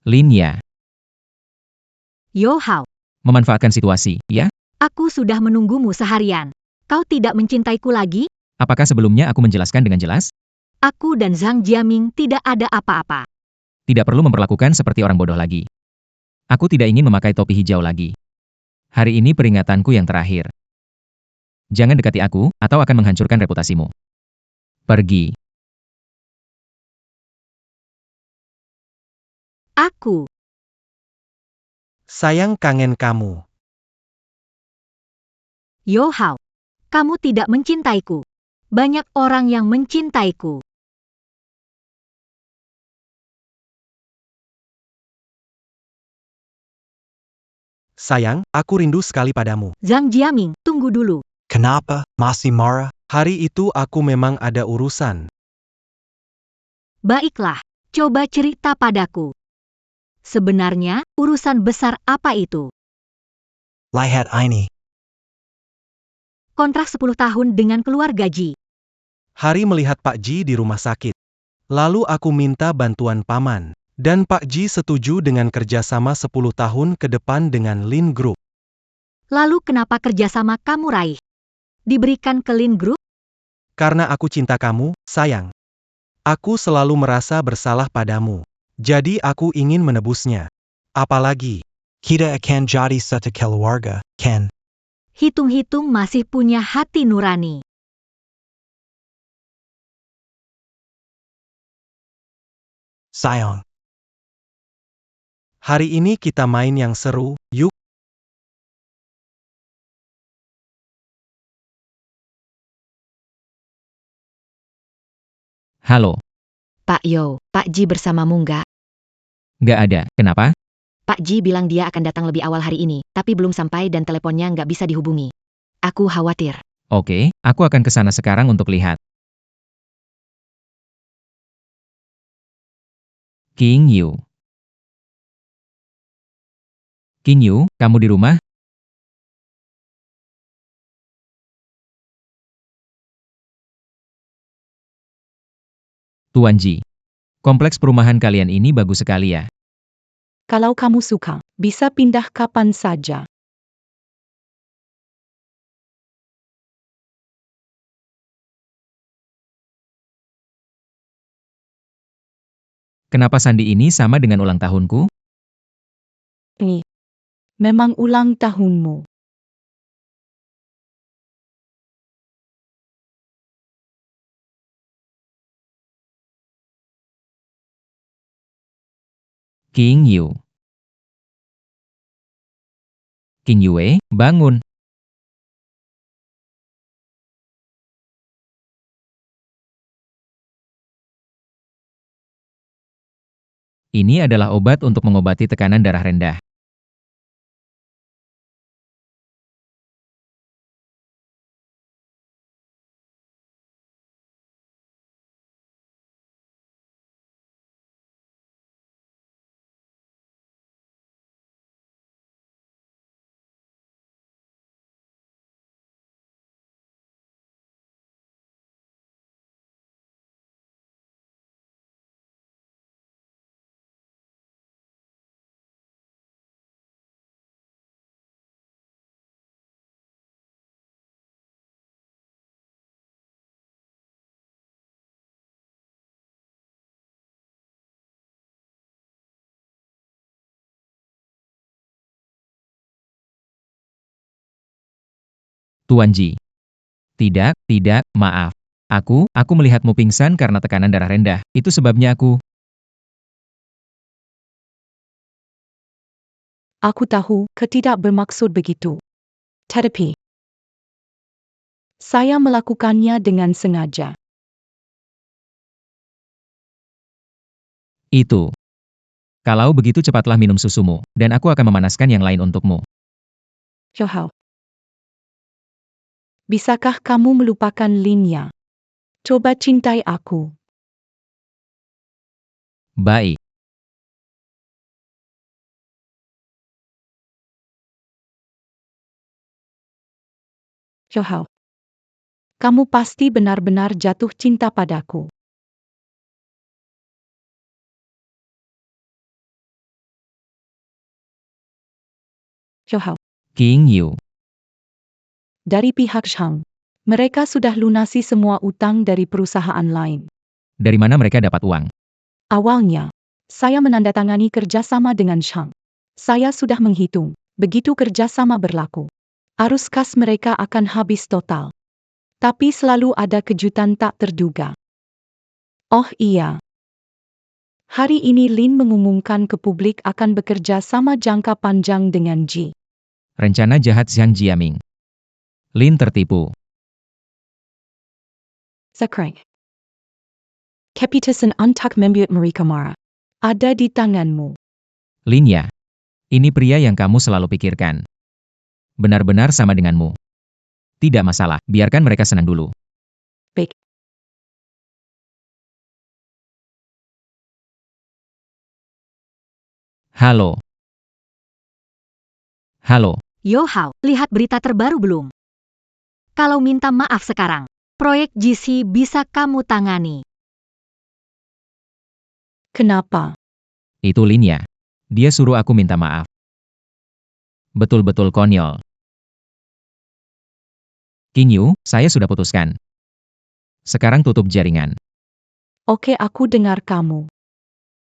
Lin ya. Yo Hao. Memanfaatkan situasi, ya? Aku sudah menunggumu seharian. Kau tidak mencintaiku lagi? Apakah sebelumnya aku menjelaskan dengan jelas? Aku dan Zhang Jiaming tidak ada apa-apa. Tidak perlu memperlakukan seperti orang bodoh lagi. Aku tidak ingin memakai topi hijau lagi. Hari ini peringatanku yang terakhir. Jangan dekati aku, atau akan menghancurkan reputasimu. Pergi. Aku. Sayang kangen kamu. Yo Hao. Kamu tidak mencintaiku. Banyak orang yang mencintaiku. Sayang, aku rindu sekali padamu. Zhang Jiaming, tunggu dulu. Kenapa? Masih marah? Hari itu aku memang ada urusan. Baiklah, coba cerita padaku. Sebenarnya, urusan besar apa itu? Lihat ini. Kontrak 10 tahun dengan keluarga Ji. Hari melihat Pak Ji di rumah sakit. Lalu aku minta bantuan paman. Dan Pak Ji setuju dengan kerjasama 10 tahun ke depan dengan Lin Group. Lalu kenapa kerjasama kamu raih? Diberikan ke Lin Group? Karena aku cinta kamu, sayang. Aku selalu merasa bersalah padamu. Jadi aku ingin menebusnya. Apalagi, kita akan jadi satu keluarga, kan? Hitung-hitung masih punya hati nurani. Sayang. Hari ini kita main yang seru, yuk. Halo, Pak Yo, Pak Ji bersamamu nggak? nggak ada. Kenapa? Pak Ji bilang dia akan datang lebih awal hari ini, tapi belum sampai dan teleponnya nggak bisa dihubungi. Aku khawatir. Oke, aku akan ke sana sekarang untuk lihat. King Yu. King Yu, kamu di rumah? Tuan Ji. Kompleks perumahan kalian ini bagus sekali ya. Kalau kamu suka, bisa pindah kapan saja. Kenapa sandi ini sama dengan ulang tahunku? Memang ulang tahunmu. King Yu. King Yue, bangun. Ini adalah obat untuk mengobati tekanan darah rendah. Tuan Ji. Tidak, maaf. Aku melihatmu pingsan karena tekanan darah rendah. Itu sebabnya aku... Aku tahu, tidak bermaksud begitu. Tetapi, saya melakukannya dengan sengaja. Itu. Kalau begitu cepatlah minum susumu, dan aku akan memanaskan yang lain untukmu. Yohao. Bisakah kamu melupakan Linya? Coba cintai aku. Baik. Yohao. Kamu pasti benar-benar jatuh cinta padaku. Yohao. King Yu. Dari pihak Shang, mereka sudah lunasi semua utang dari perusahaan lain. Dari mana mereka dapat uang? Awalnya, saya menandatangani kerjasama dengan Shang. Saya sudah menghitung, begitu kerjasama berlaku, arus kas mereka akan habis total. Tapi selalu ada kejutan tak terduga. Oh iya. Hari ini Lin mengumumkan ke publik akan bekerja sama jangka panjang dengan Ji. Rencana jahat Zhang Jiaming. Lin tertipu. Sekarang. Keputusan untuk membuat mereka marah ada di tanganmu. Lin ya. Ini pria yang kamu selalu pikirkan. Benar-benar sama denganmu. Tidak masalah, biarkan mereka senang dulu. Baik. Halo. Halo. Yo Hao, lihat berita terbaru belum? Kalau minta maaf sekarang, proyek GC bisa kamu tangani. Kenapa? Itu Lin ya. Dia suruh aku minta maaf. Betul-betul konyol. King Yu, saya sudah putuskan. Sekarang tutup jaringan. Oke, aku dengar kamu.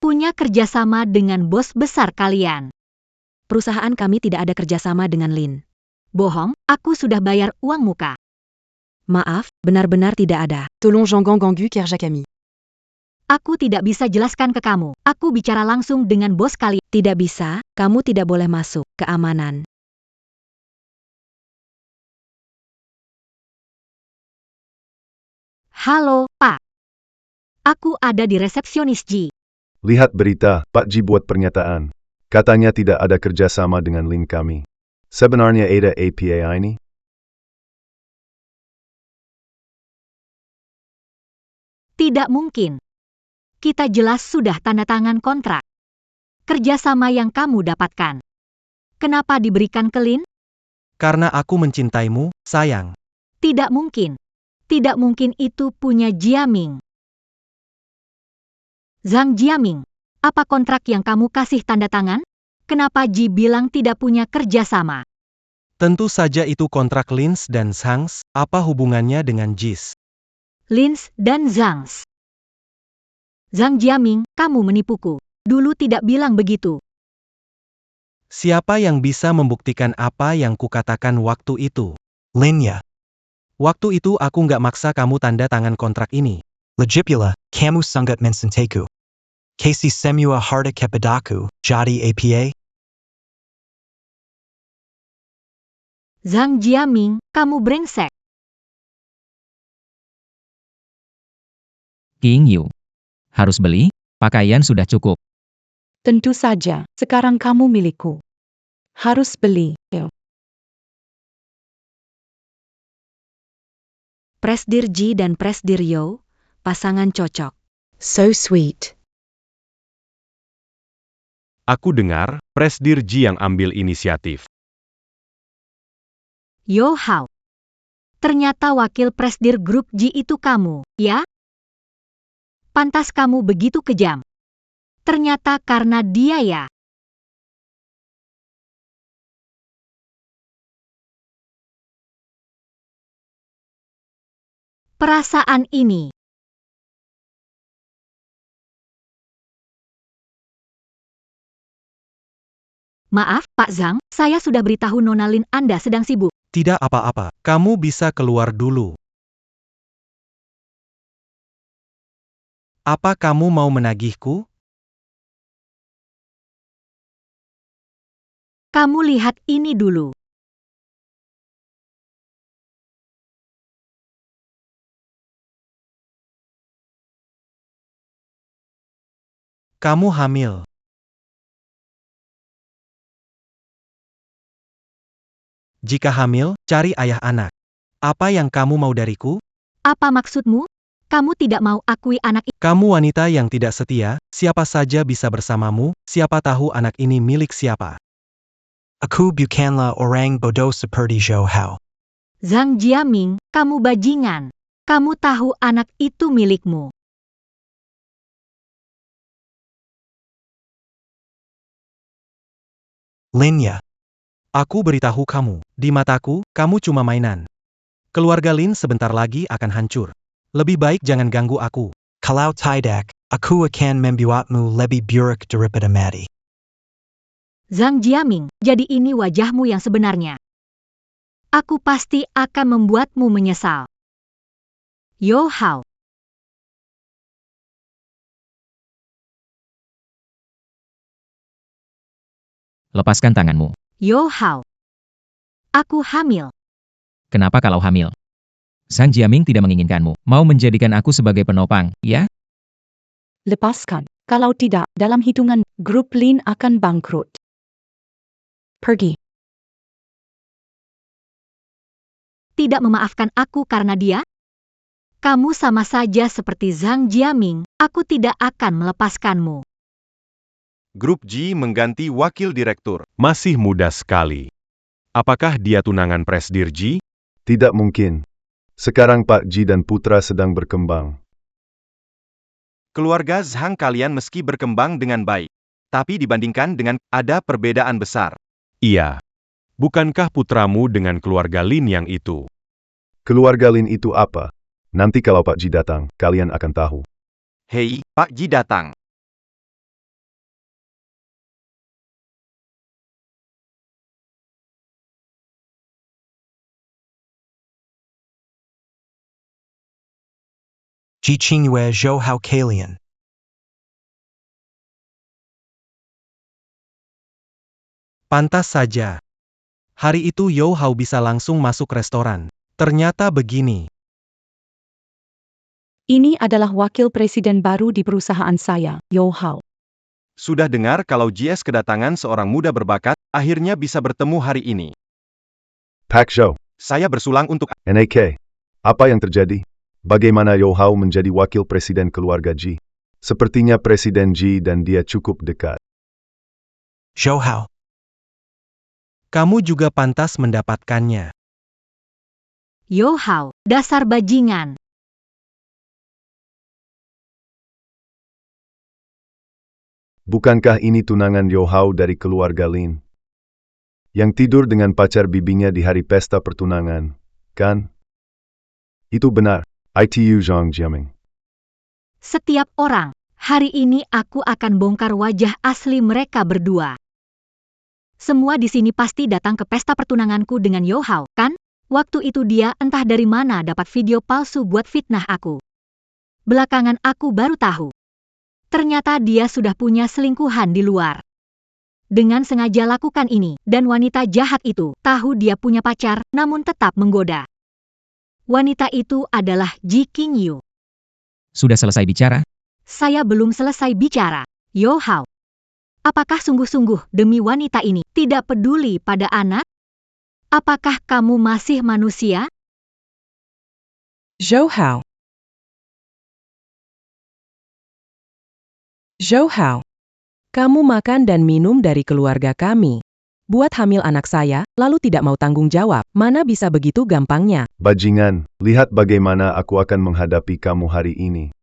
Punya kerjasama dengan bos besar kalian. Perusahaan kami tidak ada kerjasama dengan Lin. Bohong, aku sudah bayar uang muka. Maaf, benar-benar tidak ada. Tolong Jean Gangu car Jacami. Aku tidak bisa jelaskan ke kamu. Aku bicara langsung dengan bos kalian. Tidak bisa, kamu tidak boleh masuk. Keamanan. Halo, Pak. Aku ada di resepsionis Ji. Lihat berita, Pak Ji buat pernyataan. Katanya tidak ada kerjasama dengan Lin kami. Sebenarnya ada APA ini? Tidak mungkin. Kita jelas sudah tanda tangan kontrak. Kerjasama yang kamu dapatkan. Kenapa diberikan ke Lin? Karena aku mencintaimu, sayang. Tidak mungkin. Tidak mungkin itu punya Jiaming. Zhang Jiaming, apa kontrak yang kamu kasih tanda tangan? Kenapa Ji bilang tidak punya kerjasama? Tentu saja itu kontrak Lins dan Zhangs, apa hubungannya dengan Jis? Lins dan Zhangs. Zhang Jiaming, kamu menipuku. Dulu tidak bilang begitu. Siapa yang bisa membuktikan apa yang kukatakan waktu itu? Lin ya. Waktu itu aku nggak maksa kamu tanda tangan kontrak ini. Legipula, kamu sangat mencintaku. Kasih semua harta kepadaku, jadi APA? Zhang Jiaming, kamu brengsek. King Yu. Harus beli? Pakaian sudah cukup. Tentu saja, sekarang kamu milikku. Harus beli. Presdir Ji dan Presdir Yo, pasangan cocok. So sweet. Aku dengar, Presdir Ji yang ambil inisiatif. Yo Hao. Ternyata wakil Presdir Grup Ji itu kamu, ya? Pantas kamu begitu kejam. Ternyata karena dia ya. Perasaan ini. Maaf, Pak Zhang, saya sudah beritahu Nona Lin Anda sedang sibuk. Tidak apa-apa, kamu bisa keluar dulu. Apa kamu mau menagihku? Kamu lihat ini dulu. Kamu hamil. Jika hamil, cari ayah anak. Apa yang kamu mau dariku? Apa maksudmu? Kamu tidak mau akui anak itu? Kamu wanita yang tidak setia, siapa saja bisa bersamamu, siapa tahu anak ini milik siapa. Aku bukanlah orang bodoh seperti Zhou Hao. Zhang Jiaming, kamu bajingan. Kamu tahu anak itu milikmu. Lin ya. Aku beritahu kamu, di mataku, kamu cuma mainan. Keluarga Lin sebentar lagi akan hancur. Lebih baik jangan ganggu aku. Kalau tidak, aku akan membuatmu lebih buruk daripada mati. Zhang Jiaming, jadi ini wajahmu yang sebenarnya. Aku pasti akan membuatmu menyesal. Yo Hao. Lepaskan tanganmu. Yo Hao. Aku hamil. Kenapa kalau hamil? Sang Jiaming tidak menginginkanmu. Mau menjadikan aku sebagai penopang, ya? Lepaskan. Kalau tidak, dalam hitungan, grup Lin akan bangkrut. Pergi. Tidak memaafkan aku karena dia? Kamu sama saja seperti Zhang Jiaming, aku tidak akan melepaskanmu. Grup G mengganti wakil direktur. Masih muda sekali. Apakah dia tunangan Presdir G? Tidak mungkin. Sekarang Pak Ji dan Putra sedang berkembang. Keluarga Zhang kalian meski berkembang dengan baik. Tapi dibandingkan dengan, ada perbedaan besar. Iya. Bukankah putramu dengan keluarga Lin yang itu? Keluarga Lin itu apa? Nanti kalau Pak Ji datang, kalian akan tahu. Hei, Pak Ji datang. Ji Qingyue Zhou Hao Kalian. Pantas saja. Hari itu Yo Hao bisa langsung masuk restoran. Ternyata begini. Ini adalah wakil presiden baru di perusahaan saya, Yo Hao. Sudah dengar kalau JS kedatangan seorang muda berbakat, akhirnya bisa bertemu hari ini. Pak Zhou, Saya bersulang untuk... NAK. Apa yang terjadi? Bagaimana Yo Hao menjadi wakil presiden keluarga Ji? Sepertinya Presiden Ji dan dia cukup dekat. Zhou Hao. Kamu juga pantas mendapatkannya. Yo Hao, dasar bajingan. Bukankah ini tunangan Yo Hao dari keluarga Lin? Yang tidur dengan pacar bibinya di hari pesta pertunangan, kan? Itu benar. ITU Zhang Jiaming. Setiap orang, hari ini aku akan bongkar wajah asli mereka berdua. Semua di sini pasti datang ke pesta pertunanganku dengan Yo Hao, kan? Waktu itu dia entah dari mana dapat video palsu buat fitnah aku. Belakangan aku baru tahu. Ternyata dia sudah punya selingkuhan di luar. Dengan sengaja lakukan ini, dan wanita jahat itu tahu dia punya pacar, namun tetap menggoda. Wanita itu adalah Ji Qingyu. Sudah selesai bicara? Saya belum selesai bicara. Yo Hao, apakah sungguh-sungguh demi wanita ini tidak peduli pada anak? Apakah kamu masih manusia? Zhou Hao. Zhou Hao. Kamu makan dan minum dari keluarga kami. Buat hamil anak saya, lalu tidak mau tanggung jawab. Mana bisa begitu gampangnya? Bajingan, lihat bagaimana aku akan menghadapi kamu hari ini.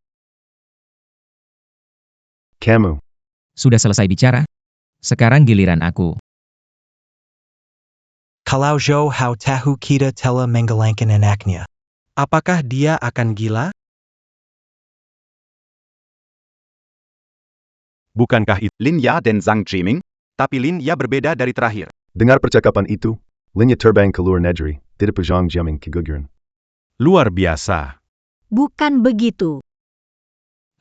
Kamu. Sudah selesai bicara? Sekarang giliran aku. Kalau Zhou Hao tahu kita telah menggelengkan anaknya. Apakah dia akan gila? Bukankah itu Lin Ya dan Zhang Jiaming? Tapi Lin Ya berbeda dari terakhir. Dengar percakapan itu, Lin Ya terbang ke luar negeri, tidak Zhang Jiaming keguguran. Luar biasa. Bukan begitu.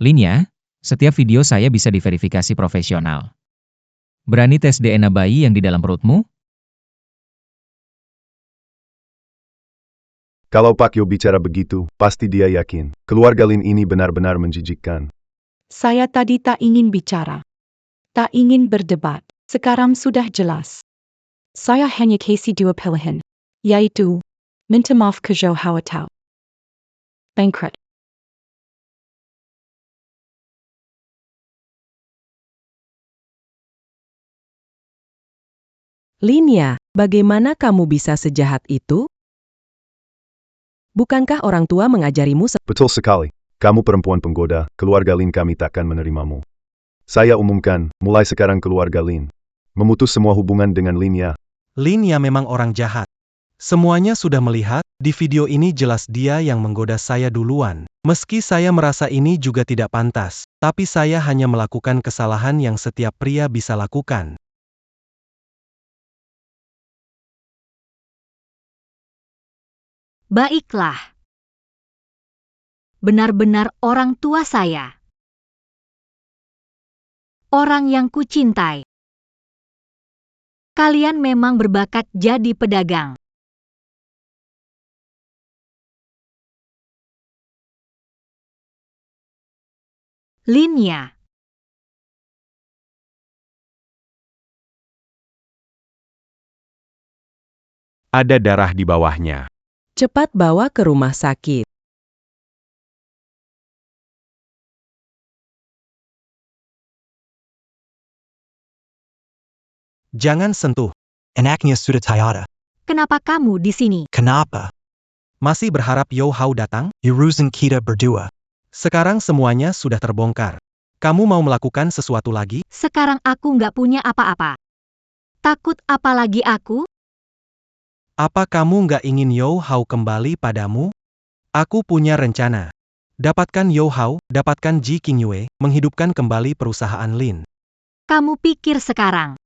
Lin Ya, setiap video saya bisa diverifikasi profesional. Berani tes DNA bayi yang di dalam perutmu? Kalau Pak Yo bicara begitu, pasti dia yakin. Keluarga Lin ini benar-benar menjijikkan. Saya tadi tak ingin bicara. Tak ingin berdebat. Sekarang sudah jelas. Saya hanya kasih dua pilihan. Yaitu, minta maaf ke Zhou Hao atau bangkrut. Lin Ya, bagaimana kamu bisa sejahat itu? Bukankah orang tua mengajarimu Betul sekali. Kamu perempuan penggoda, keluarga Lin kami takkan menerimamu. Saya umumkan, mulai sekarang keluarga Lin memutus semua hubungan dengan Lin Ya. Lin Ya memang orang jahat. Semuanya sudah melihat, di video ini jelas dia yang menggoda saya duluan. Meski saya merasa ini juga tidak pantas, tapi saya hanya melakukan kesalahan yang setiap pria bisa lakukan. Baiklah. Benar-benar orang tua saya. Orang yang kucintai. Kalian memang berbakat jadi pedagang. Linnya. Ada darah di bawahnya. Cepat bawa ke rumah sakit. Jangan sentuh. Anaknya sudah tiada. Kenapa kamu di sini? Kenapa? Masih berharap Yo Hao datang? Urusan kita berdua. Sekarang semuanya sudah terbongkar. Kamu mau melakukan sesuatu lagi? Sekarang aku nggak punya apa-apa. Takut apa lagi aku? Apa kamu nggak ingin Yo Hao kembali padamu? Aku punya rencana. Dapatkan Yo Hao, dapatkan Ji Qingyue, menghidupkan kembali perusahaan Lin. Kamu pikir sekarang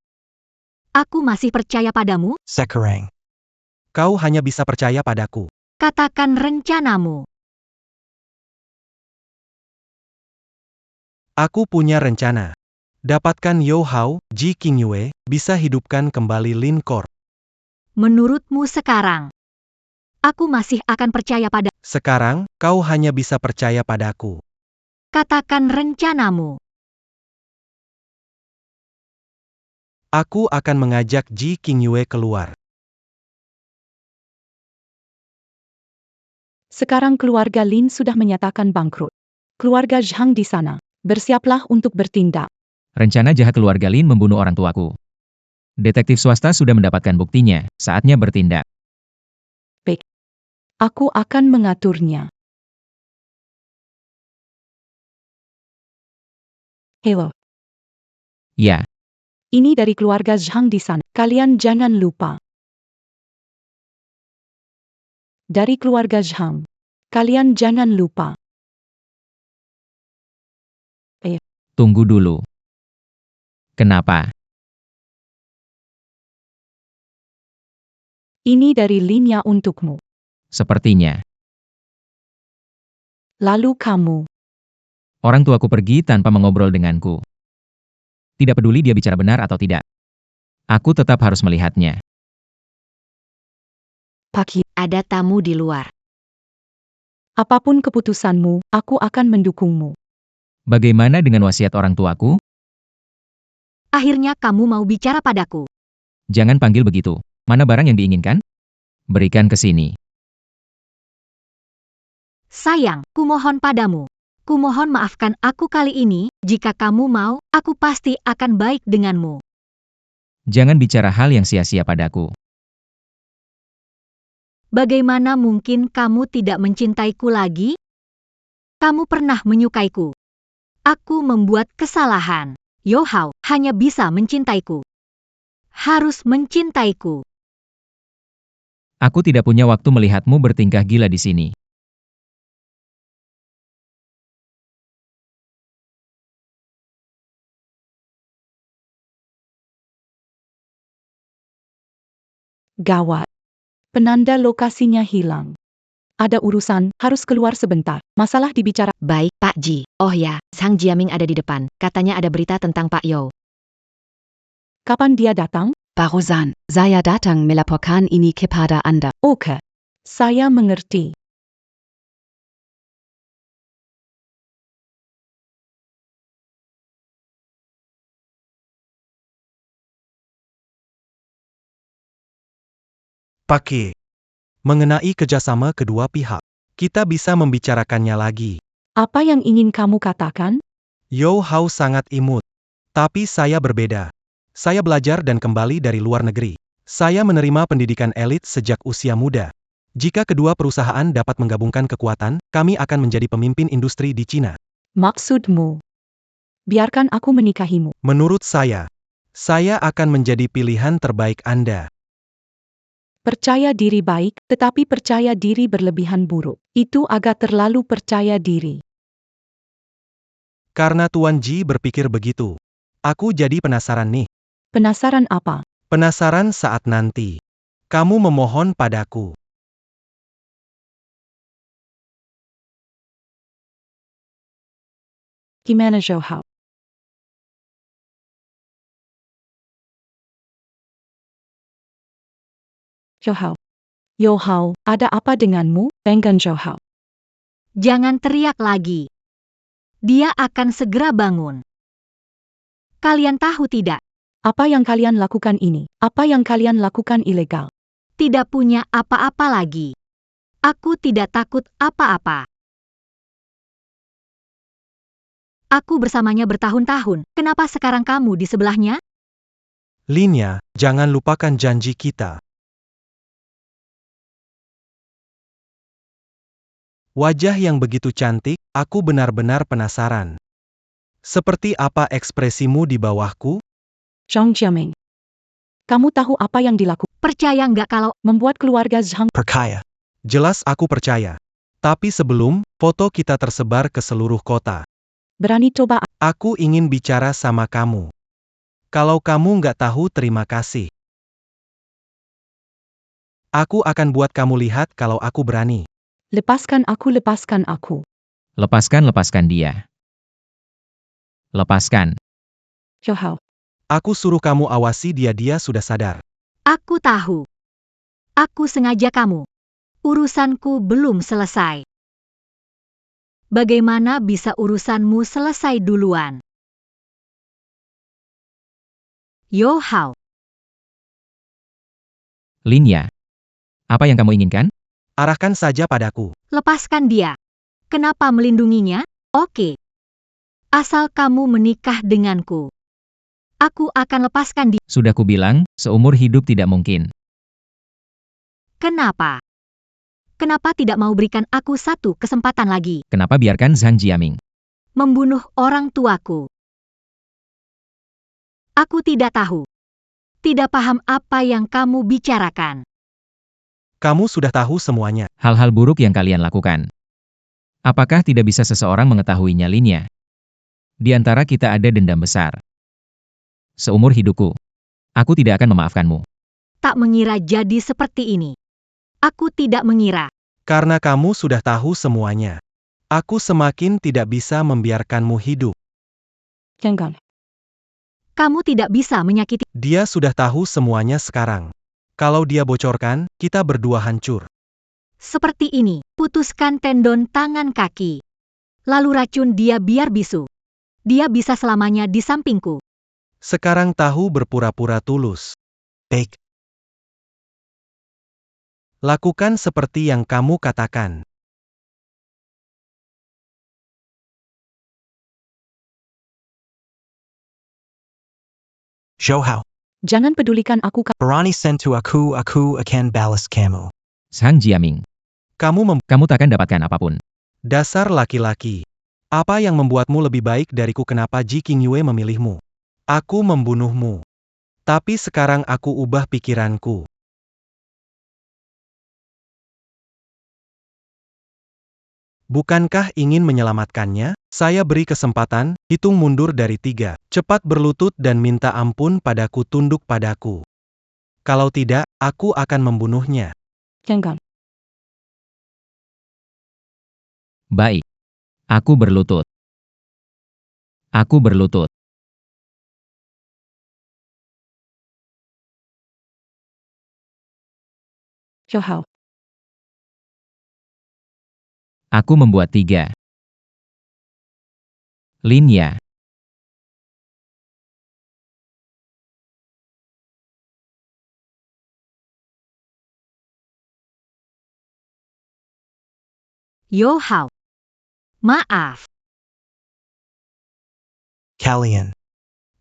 aku masih percaya padamu? Sekarang. Kau hanya bisa percaya padaku. Katakan rencanamu. Aku punya rencana. Dapatkan Yo Hao, Ji Qingyue, bisa hidupkan kembali Lin Corp. Menurutmu sekarang aku masih akan percaya pada... Sekarang, kau hanya bisa percaya padaku. Katakan rencanamu. Aku akan mengajak Ji Qingyue keluar. Sekarang keluarga Lin sudah menyatakan bangkrut. Keluarga Zhang di sana. Bersiaplah untuk bertindak. Rencana jahat keluarga Lin membunuh orang tuaku. Detektif swasta sudah mendapatkan buktinya, saatnya bertindak. Baik. Aku akan mengaturnya. Halo. Ya, Ini dari keluarga Zhang di sana. Kalian jangan lupa. Dari keluarga Zhang. Kalian jangan lupa. tunggu dulu. Kenapa? Ini dari Linnya untukmu. Sepertinya. Lalu kamu. Orang tuaku pergi tanpa mengobrol denganku. Tidak peduli dia bicara benar atau tidak. Aku tetap harus melihatnya. Paki. Ada tamu di luar. Apapun keputusanmu, aku akan mendukungmu. Bagaimana dengan wasiat orang tuaku? Akhirnya kamu mau bicara padaku. Jangan panggil begitu. Mana barang yang diinginkan? Berikan ke sini. Sayang, kumohon padamu. Kumohon maafkan aku kali ini, jika kamu mau, aku pasti akan baik denganmu. Jangan bicara hal yang sia-sia padaku. Bagaimana mungkin kamu tidak mencintaiku lagi? Kamu pernah menyukaiku. Aku membuat kesalahan. Yo Hao hanya bisa mencintaiku. Harus mencintaiku. Aku tidak punya waktu melihatmu bertingkah gila di sini. Gawat. Penanda lokasinya hilang. Ada urusan, harus keluar sebentar. Masalah dibicara. Baik, Pak Ji. Oh ya, Sang Jiaming ada di depan. Katanya ada berita tentang Pak Yo. Kapan dia datang? Pak Rosan, saya datang melaporkan ini kepada Anda. Oke. Saya mengerti. Pakai. Mengenai kerjasama kedua pihak, kita bisa membicarakannya lagi. Apa yang ingin kamu katakan? Yo Hao sangat imut. Tapi saya berbeda. Saya belajar dan kembali dari luar negeri. Saya menerima pendidikan elit sejak usia muda. Jika kedua perusahaan dapat menggabungkan kekuatan, kami akan menjadi pemimpin industri di Cina. Maksudmu? Biarkan aku menikahimu. Menurut saya akan menjadi pilihan terbaik Anda. Percaya diri baik, tetapi percaya diri berlebihan buruk. Itu agak terlalu percaya diri. Karena Tuan Ji berpikir begitu. Aku jadi penasaran nih. Penasaran apa? Penasaran saat nanti kamu memohon padaku. Gimana Yo Hao? Yo Hao. Yo Hao, ada apa denganmu? Enggan Yo Hao. Jangan teriak lagi. Dia akan segera bangun. Kalian tahu tidak? Apa yang kalian lakukan ini? Apa yang kalian lakukan ilegal? Tidak punya apa-apa lagi. Aku tidak takut apa-apa. Aku bersamanya bertahun-tahun. Kenapa sekarang kamu di sebelahnya? Linya, jangan lupakan janji kita. Wajah yang begitu cantik, aku benar-benar penasaran. Seperti apa ekspresimu di bawahku? Zhang Jiaming. Kamu tahu apa yang dilakukan? Percaya nggak kalau Membuat keluarga Zhang Perkaya. Jelas aku percaya. Tapi sebelum, foto kita tersebar ke seluruh kota. berani coba. Aku ingin bicara sama kamu. Kalau kamu nggak tahu, terima kasih. Aku akan buat kamu lihat kalau aku berani. Lepaskan aku, lepaskan aku. Lepaskan dia. Lepaskan. Yo Hao. Aku suruh kamu awasi dia sudah sadar. aku tahu. Aku sengaja kamu. Urusanku belum selesai. Bagaimana bisa urusanmu selesai duluan? Yo Hao, Linya. Apa yang kamu inginkan? Arahkan saja padaku. lepaskan dia. Kenapa melindunginya? Oke. Asal kamu menikah denganku. Aku akan lepaskan dia. Sudah kubilang, seumur hidup tidak mungkin. Kenapa? Kenapa tidak mau berikan aku satu kesempatan lagi? Kenapa biarkan Zhang Jiaming? Membunuh orang tuaku. Aku tidak tahu. Tidak paham apa yang kamu bicarakan. Kamu sudah tahu semuanya. Hal-hal buruk yang kalian lakukan. Apakah tidak bisa seseorang mengetahuinya, Linya? Di antara kita ada dendam besar. Seumur hidupku, aku tidak akan memaafkanmu. Tak mengira jadi seperti ini. Aku tidak mengira. Karena kamu sudah tahu semuanya. Aku semakin tidak bisa membiarkanmu hidup. Jangan. Kamu tidak bisa menyakiti. Dia sudah tahu semuanya sekarang. Kalau dia bocorkan, kita berdua hancur. Seperti ini, putuskan tendon tangan kaki. Lalu racun dia biar bisu. Dia bisa selamanya di sampingku. Sekarang tahu berpura-pura tulus. Baik. Lakukan seperti yang kamu katakan. Zhou Hao. Jangan pedulikan aku. Berani sentuh aku akan balas kamu. Zhang Jiaming, Kamu takkan dapatkan apapun. dasar laki-laki. Apa yang membuatmu lebih baik dariku? Kenapa Ji Qingyue memilihmu? Aku membunuhmu. Tapi sekarang aku ubah pikiranku. Bukankah ingin menyelamatkannya? Saya beri kesempatan, hitung mundur dari 3. Cepat berlutut dan minta ampun padaku, tunduk padaku. Kalau tidak, aku akan membunuhnya. Jangan. Baik. Aku berlutut. Aku berlutut. Yo Hao. Aku membuat 3. Linya. Yo Hao. Maaf. Kalian.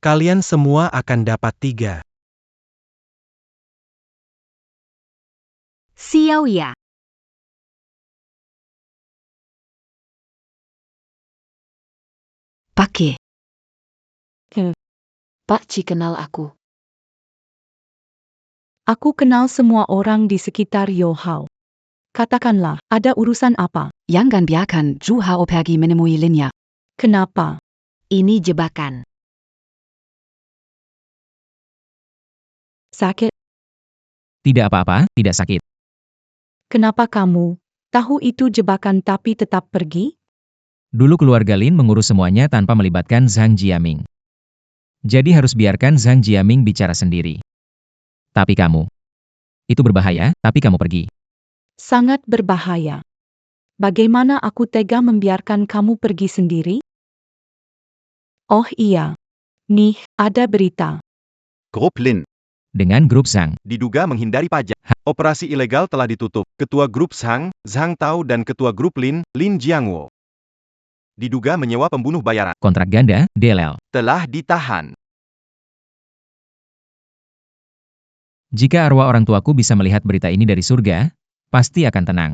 Kalian semua akan dapat 3. Xiao Ya. Pakai. Pak Ci kenal aku. Aku kenal semua orang di sekitar Yo Hao. Katakanlah, ada urusan apa? Jangan biarkan Zhu Hao pergi menemui Linya. Kenapa? Ini jebakan. Sakit? Tidak apa-apa, tidak sakit. Kenapa kamu tahu itu jebakan tapi tetap pergi? Dulu keluarga Lin mengurus semuanya tanpa melibatkan Zhang Jiaming. Jadi harus biarkan Zhang Jiaming bicara sendiri. Tapi kamu. Itu berbahaya, tapi kamu pergi. Sangat berbahaya. Bagaimana aku tega membiarkan kamu pergi sendiri? Oh iya. Nih, ada berita. Grup Lin Dengan grup Zhang. diduga menghindari pajak. Operasi ilegal telah ditutup. Ketua grup Zhang, Zhang Tao dan ketua grup Lin, Lin Jiangwo, diduga menyewa pembunuh bayaran, Kontrak ganda, DLL. telah ditahan. Jika arwah orang tuaku bisa melihat berita ini dari surga, pasti akan tenang.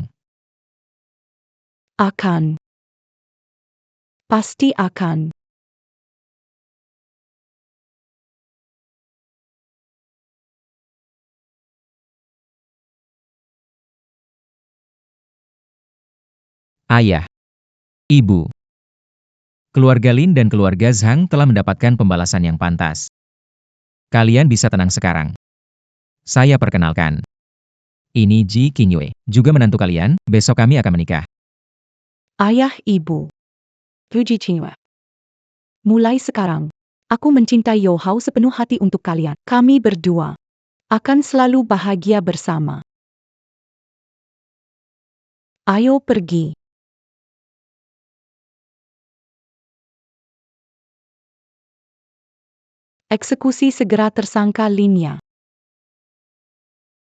Akan. Pasti akan. Ayah, ibu, keluarga Lin dan keluarga Zhang telah mendapatkan pembalasan yang pantas. Kalian bisa tenang sekarang. Saya perkenalkan. Ini Ji Qingyue, juga menantu kalian, besok kami akan menikah. Ayah ibu. Puji Qingyue. Mulai sekarang, aku mencintai Yo Hao sepenuh hati untuk kalian. Kami berdua akan selalu bahagia bersama. Ayo pergi. Eksekusi segera tersangka Linya.